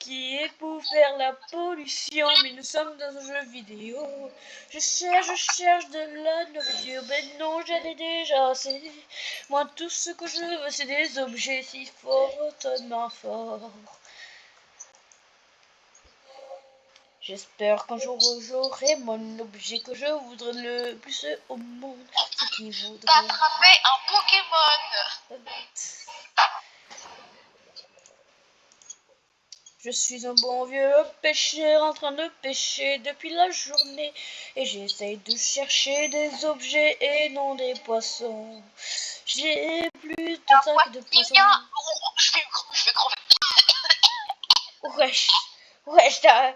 qui est pour faire la pollution, mais nous sommes dans un jeu vidéo. Je cherche de la nourriture, mais non, j'en ai déjà assez. Moi, tout ce que je veux, c'est des objets si fortement forts. J'espère qu'un jour j'aurai mon objet que je voudrais le plus au monde. Ce qui T'as voudrait. attrapé un Pokémon. Je suis un bon vieux pêcheur en train de pêcher depuis la journée et j'essaye de chercher des objets et non des poissons. J'ai plus de sacs de poissons. Je vais crever. Wesh, wesh, Ah,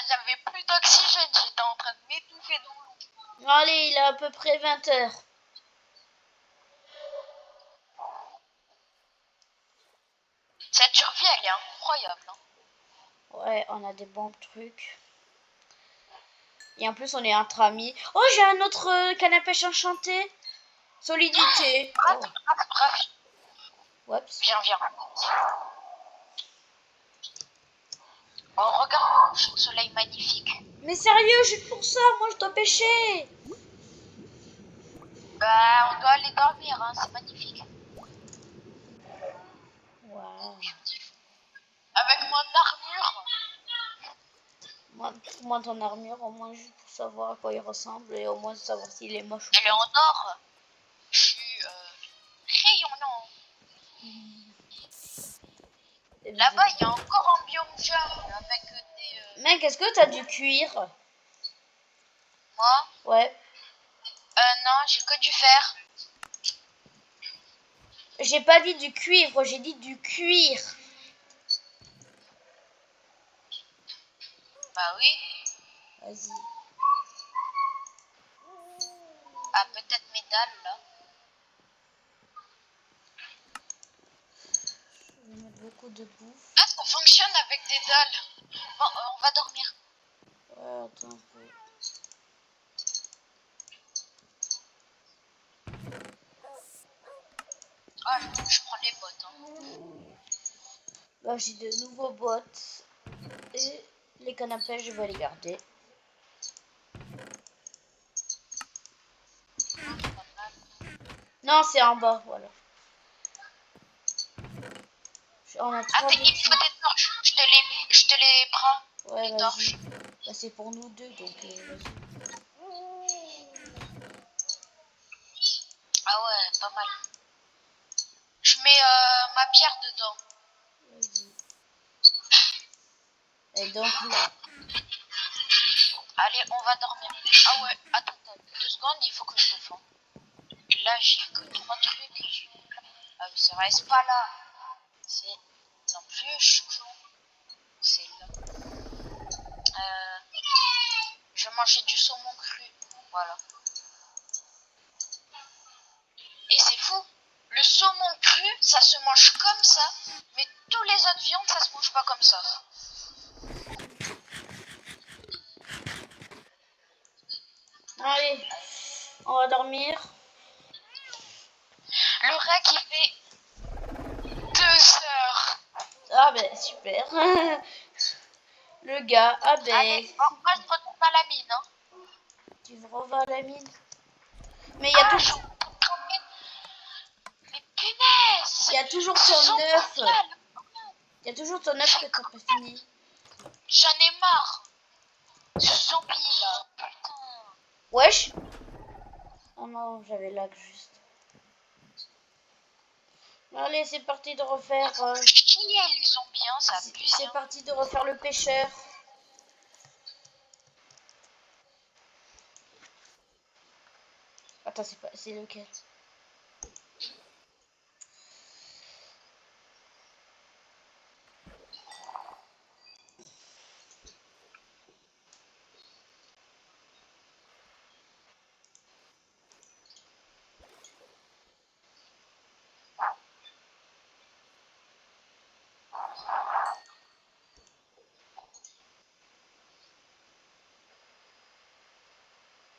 j'avais plus d'oxygène, j'étais en train de m'étouffer dans l'eau. Allez, il est à peu près 20 heures. Cette survie, elle est incroyable. Hein. Ouais, on a des bons trucs. Et en plus, on est entre amis. Oh, j'ai un autre canne à pêche enchanté. Solidité. Oh, Bref, whoops. viens. Oh, regarde le soleil magnifique. Mais sérieux, juste pour ça, moi je dois pêcher. Bah, on doit aller dormir, hein, c'est magnifique. Wow. Avec mon armure. Moi, ton armure, au moins juste pour savoir à quoi il ressemble et au moins savoir s'il est moche ou Elle est en or. Je suis rayonnant. pas. Là-bas, il y a encore un biome jungle avec des... Mec, est-ce que t'as du cuir? Moi Ouais. Non, j'ai que du fer. J'ai pas dit du cuivre, j'ai dit du cuir. Bah oui. Vas-y. Ah, peut-être métal, là. Je vais mettre beaucoup de bouffe. Ah, Ça fonctionne avec des dalles. Bon, on va dormir. Ouais, attends un peu. Ah, je prends les bottes. Hein. Là, j'ai de nouveaux bottes. Et les canapés, je vais les garder. Non, c'est en bas, voilà. On a trois Ah, il me boutiques. faut des torches. Je te les prends. Ouais, Les torches. vas-y. Bah, c'est pour nous deux, donc vas-y. Ah ouais, pas mal. Je mets ma pierre dedans. Vas-y. Et donc là. Allez, on va dormir. Ah ouais, attends, 2 secondes, il faut que je bouffe. Hein. Là, j'ai que 3 trucs. Ah oui, c'est vrai, c'est pas là. C'est non plus, je suis con. C'est là. Je vais manger du saumon cru. Voilà. Et c'est fou. Le saumon cru, ça se mange comme ça. Mais tous les autres viandes, ça se mange pas comme ça. Allez, on va dormir. Le rec, il fait 2 heures. Ah ben super. Le gars, ah ben. Allez, on va se retourner à la mine. Hein. Tu revends la mine. Mais il y a toujours. Mais punaise! Il y a toujours ton œuf. Il y a toujours ton œuf que t'as pas fini. J'en ai marre. Ce zombie là. Putain. Wesh. Oh non, j'avais lag juste. Allez, c'est parti de refaire. Chier les zombies, hein, ça abuse. C'est parti de refaire le pêcheur. Attends, c'est lequel?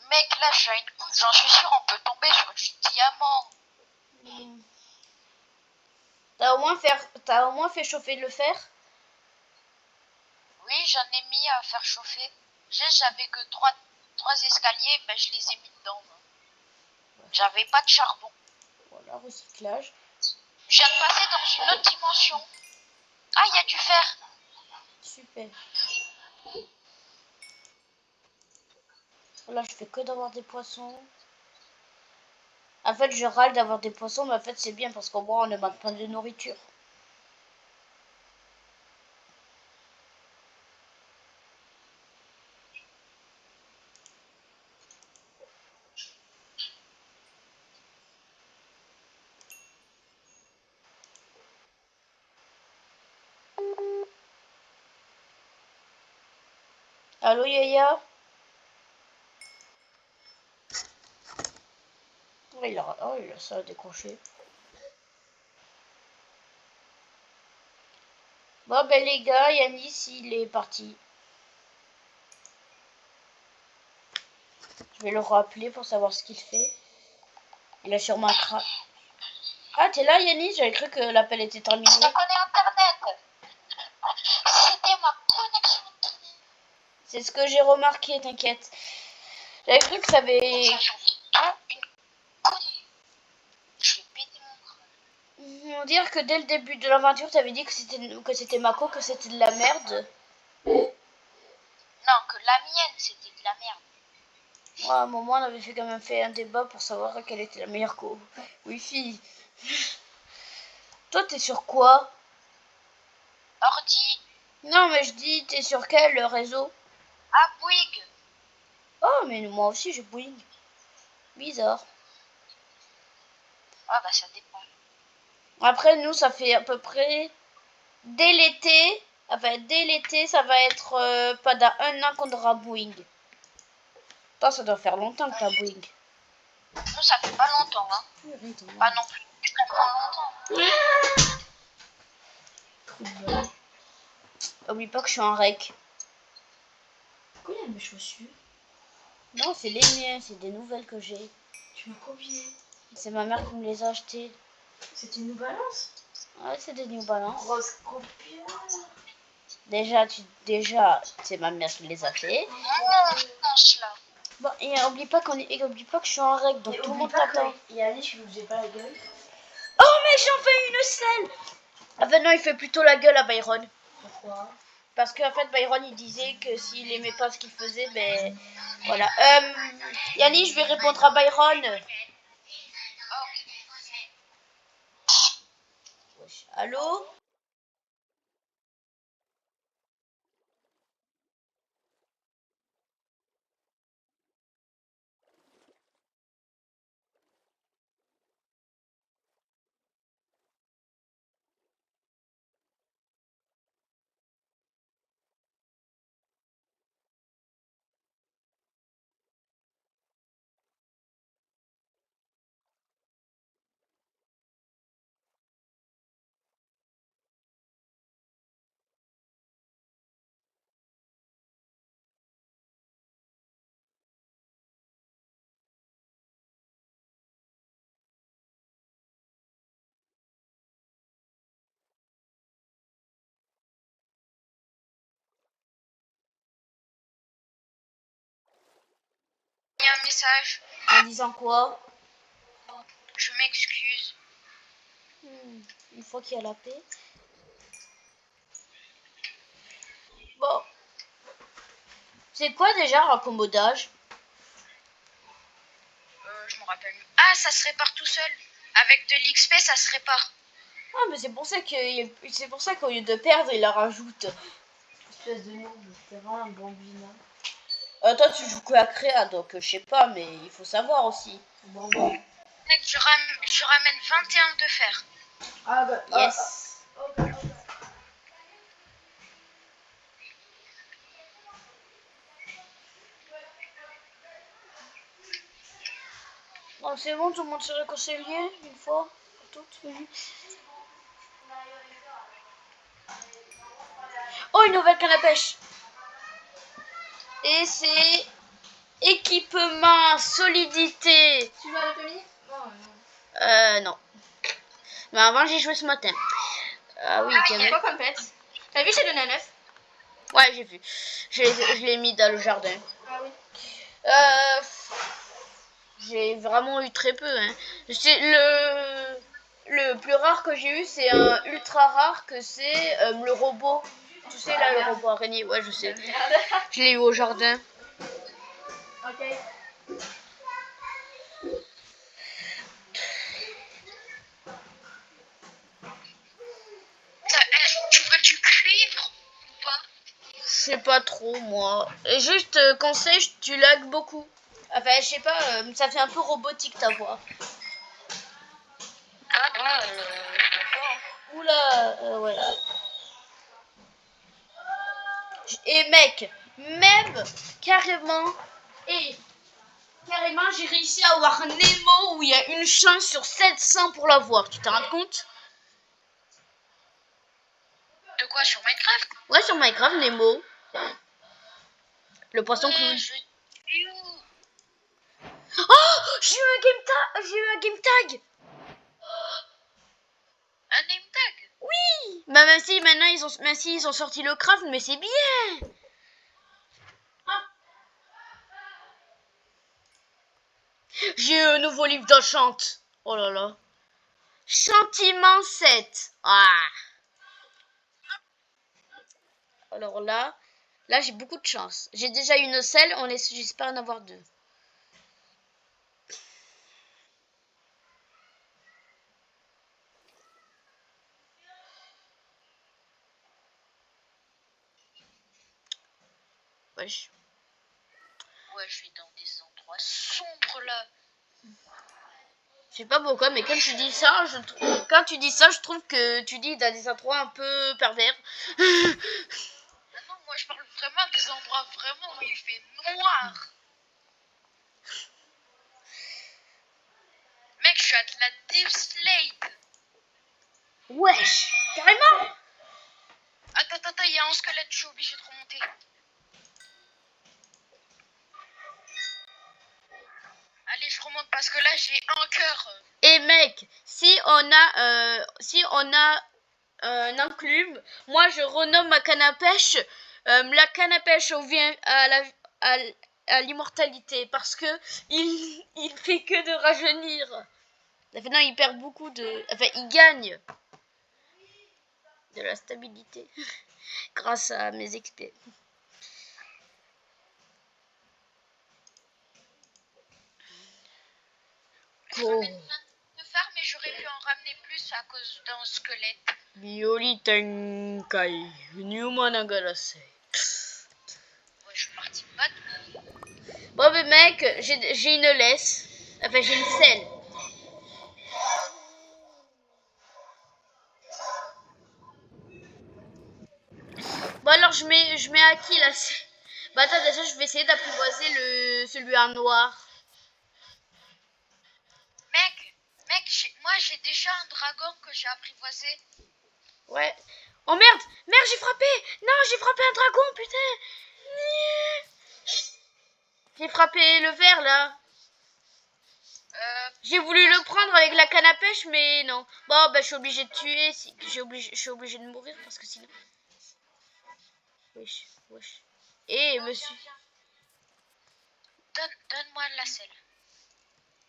Mec, là, j'en suis sûr, on peut tomber sur du diamant. T'as au moins fait chauffer le fer? Oui, j'en ai mis à faire chauffer. J'avais que 3 escaliers, ben je les ai mis dedans. J'avais pas de charbon. Voilà, recyclage. Je viens de passer dans une autre dimension. Ah, il y a du fer. Super. Là, je fais que d'avoir des poissons. En fait, je râle d'avoir des poissons, mais en fait, c'est bien parce qu'au moins, on ne manque pas de nourriture. Allô, Yaya? Oh, il a ça à décrocher. Bon, ben les gars, Yanis, il est parti. Je vais le rappeler pour savoir ce qu'il fait. Il a sûrement un crack. Ah, t'es là, Yanis? J'avais cru que l'appel était terminé. Je connais Internet. C'était ma connexion. C'est ce que j'ai remarqué, t'inquiète. J'avais cru que ça avait... Je vais péter mon crâne. On dirait que dès le début de l'aventure, t'avais dit que c'était Mako, que c'était de la merde. Non, que la mienne, c'était de la merde. Ouais, à un moment, on avait quand même fait un débat pour savoir quelle était la meilleure Wi-Fi. Toi, t'es sur quoi? Ordi. Non, mais je dis, t'es sur quel réseau? Ah, Bouygues. Oh, mais moi aussi, j'ai Bouygues. Bizarre. Ah, bah ça dépend. Après, nous, ça fait à peu près... Dès l'été, ça va être pas d'un an qu'on aura Bouygues. Toi, ça doit faire longtemps que t'as Bouygues. Nous, ça fait pas longtemps, hein. Pas non plus extrêmement longtemps. Oublie pas que je suis en rec. Pourquoi il y a mes chaussures? Non, c'est les miens, c'est des nouvelles que j'ai. Tu m'as copié. C'est ma mère qui me les a achetées. C'est une New Balance? Ouais, c'est des New Balance. Grosse copie. Déjà, c'est ma mère qui les a fait. Oh, pense là. Bon, et oublie pas que je suis en rec, donc Et tout le oublie monde pas t'attend. que Yannick, je lui faisais pas la gueule. Oh, mais j'en fais une selle! Ah ben non, il fait plutôt la gueule à Byron. Pourquoi? Parce qu'en fait, Byron, il disait que s'il aimait pas ce qu'il faisait, ben voilà. Yannick, je vais répondre à Byron. Wesh. Allô? Il y a un message. En disant quoi? Je m'excuse. Une fois qu'il y a la paix. Bon. C'est quoi déjà raccommodage? Je me rappelle. Ah, ça se répare tout seul. Avec de l'XP, ça se répare. Ah, mais c'est pour ça qu'au lieu de perdre, il la rajoute. Espèce de merde, c'est vraiment un bambina. Toi, tu joues que à créa, donc je sais pas, mais il faut savoir aussi. Bambin. Mec, je ramène 21 de fer. Ah bah, Yes. Bon, c'est bon, tout le monde s'est réconcilié une fois pour toutes. Oh, une nouvelle canne à pêche. Et c'est équipement solidité. Tu vas à l'atelier? Non. Mais avant, j'ai joué ce matin. Ah oui, C'est quoi comme pet? T'as vu, j'ai donné un œuf? Ouais, j'ai vu. Je l'ai mis dans le jardin. Ah oui. J'ai vraiment eu très peu. Hein. C'est le plus rare que j'ai eu, c'est un ultra rare que c'est le robot. Tu sais là, le robot araignée. Ouais, je sais. Je l'ai eu au jardin. Ok. Tu veux du cuivre ou pas? Je sais pas trop moi. Et juste conseil, tu lags beaucoup. Enfin, je sais pas, ça fait un peu robotique ta voix. Oula, ouais. Et mec, même carrément, j'ai réussi à avoir Nemo où il y a une chance sur 700 pour l'avoir. Tu t'en rends compte? De quoi, sur Minecraft? Ouais, sur Minecraft, Nemo. Le poisson clown. Oh, j'ai eu un game tag. Un name tag? Oui. Bah même si maintenant ils ont sorti le craft, mais c'est bien. J'ai eu un nouveau livre d'enchant. Oh là là. Chantiment 7. Ah. Alors là j'ai beaucoup de chance. J'ai déjà une selle, j'espère en avoir deux. Wesh. Ouais, je suis dans des endroits sombres là. Je sais pas pourquoi, mais quand tu dis ça, je trouve que tu dis dans des endroits un peu pervers. Ah non, moi je parle vraiment des endroits vraiment où il fait noir. Mec, je suis à de la Deep Slate. Wesh, carrément. Attends, il y a un squelette, je suis obligé de remonter. Allez, je remonte parce que là, j'ai un cœur. Et mec, si on a un enclume, moi je renomme ma canne à pêche la canne à pêche vient à l'immortalité parce que il fait que de rajeunir. Maintenant il perd beaucoup de... Enfin il gagne de la stabilité grâce à mes XP. Je ramène plein de fer, mais j'aurais pu en ramener plus à cause d'un squelette. Bioli Tenkai Nyumanagase. Ouais, je suis parti me battre. Bon mais mec, j'ai une laisse. Enfin j'ai une selle. Bon alors je mets à qui là? Bah attends déjà je vais essayer d'apprivoiser celui en noir. Mec, moi j'ai déjà un dragon que j'ai apprivoisé. Ouais. Oh merde, j'ai frappé. Non, j'ai frappé un dragon, putain. J'ai frappé le verre là. J'ai voulu le prendre avec la canne à pêche, mais non. Bon, bah je suis obligée de tuer. Je suis obligée de mourir parce que sinon. Wesh. Eh, monsieur. Donne-moi la selle.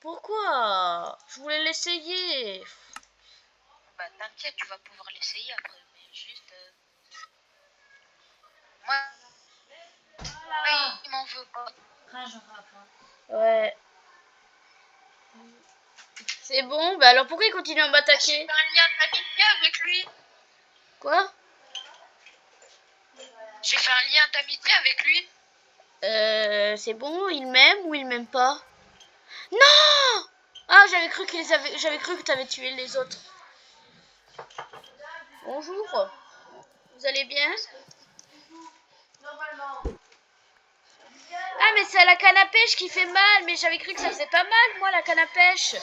Pourquoi? Je voulais l'essayer. Bah t'inquiète, tu vas pouvoir l'essayer après. Mais juste... Moi, il m'en veut pas. Ouais. C'est bon, bah alors pourquoi il continue à m'attaquer? J'ai fait un lien d'amitié avec lui. Quoi? J'ai fait un lien d'amitié avec lui. C'est bon, il m'aime ou il m'aime pas? Non! Ah, j'avais cru que t'avais tué les autres. Bonjour. Vous allez bien? Ah, mais c'est la canne à pêche qui fait mal, mais j'avais cru que ça faisait pas mal, moi, la canne à pêche.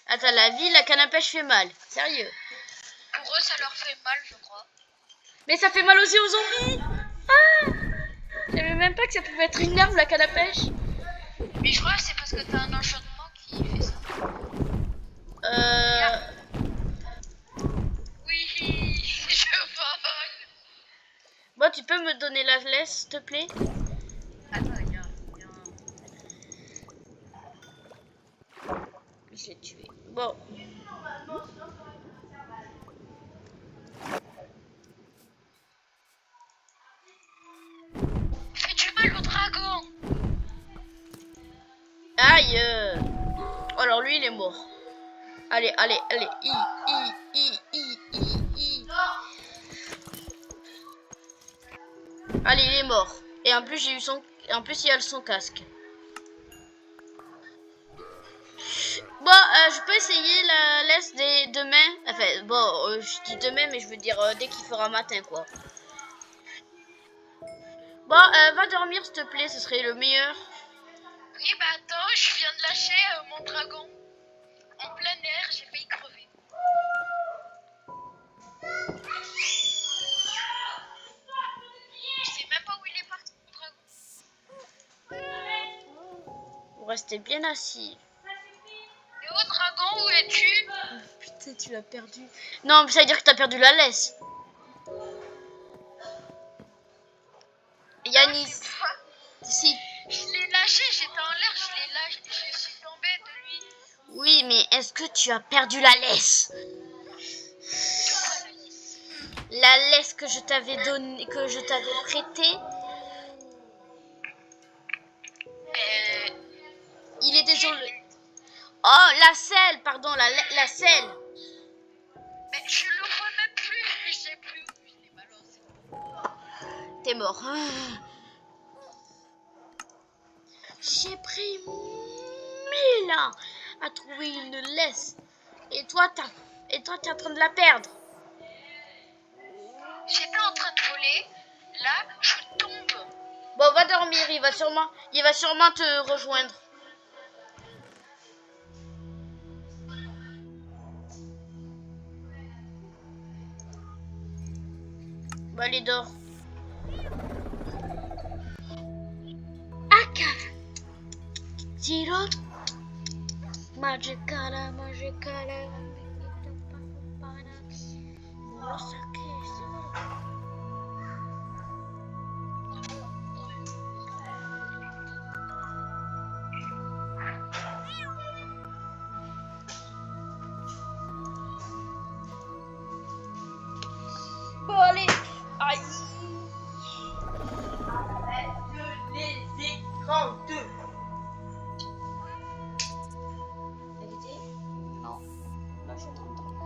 Attends, la vie, la canne à pêche fait mal. Sérieux. Pour eux, ça leur fait mal, je crois. Mais ça fait mal aussi aux zombies. Ah! Je savais même pas que ça pouvait être une arme, la canne à pêche. Mais je crois que c'est parce que t'as un enchantement qui fait ça. Oui, je vole. Bon, tu peux me donner la laisse, s'il te plaît? Attends, il y a Je l'ai tué. Bon. Fais du mal au dragon. Aïe. Alors lui, il est mort. Allez. Allez, il est mort. Et en plus, il y a son casque. Bon, je peux essayer la laisse demain. Enfin, bon, je dis demain, mais je veux dire dès qu'il fera matin, quoi. Bon, va dormir, s'il te plaît, ce serait le meilleur. Oui, bah attends, je viens de lâcher mon dragon. En plein air, j'ai failli crever. Je sais même pas où il est parti, mon dragon. Vous restez bien assis. Et oh dragon, où es-tu? Putain, tu l'as perdu. Non, mais ça veut dire que t'as perdu la laisse. Yanis. Si. Je l'ai lâché, j'étais en l'air, je l'ai lâché, je suis tombée de lui. Oui, mais est-ce que tu as perdu la laisse? La laisse que je t'avais donnée, que je t'avais prêtée. Il est désolé. Oh, la selle, pardon, la selle. Mais je le vois même plus, je sais plus où je l'ai balancé. T'es mort. J'ai pris 1000 ans à trouver une laisse. Et toi, t'es en train de la perdre. J'étais en train de voler, là, je tombe. Bon, va dormir, il va sûrement te rejoindre. Bah, allez, dors. Aka. Zero. Magicala, magicala. Nossa, que isso? Bon, allez. Aïe. Les écrans 2. Non. Là, je suis en train de dormir.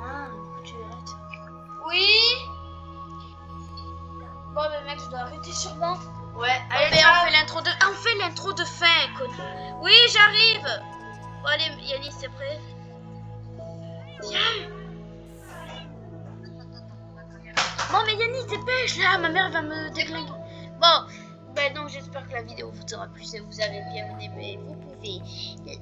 Ah. Tu arrêtes. Oui. Bon, mais mec, je dois arrêter sûrement. Ouais, Allez, allez, on fait l'intro de... Ah, on fait l'intro de fin, connard. Oui, j'arrive. Bon, allez, Yannis, c'est prêt? Viens. Bon, mais Yannis, dépêche, là. Ma mère va me déglinguer. Bon, ben donc, j'espère que la vidéo vous aura plu. Si vous avez bien aimé, vous pouvez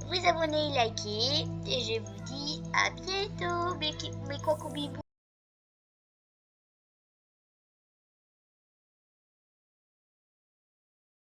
vous abonner, liker. Et je vous dis à bientôt, mes cocos bibous.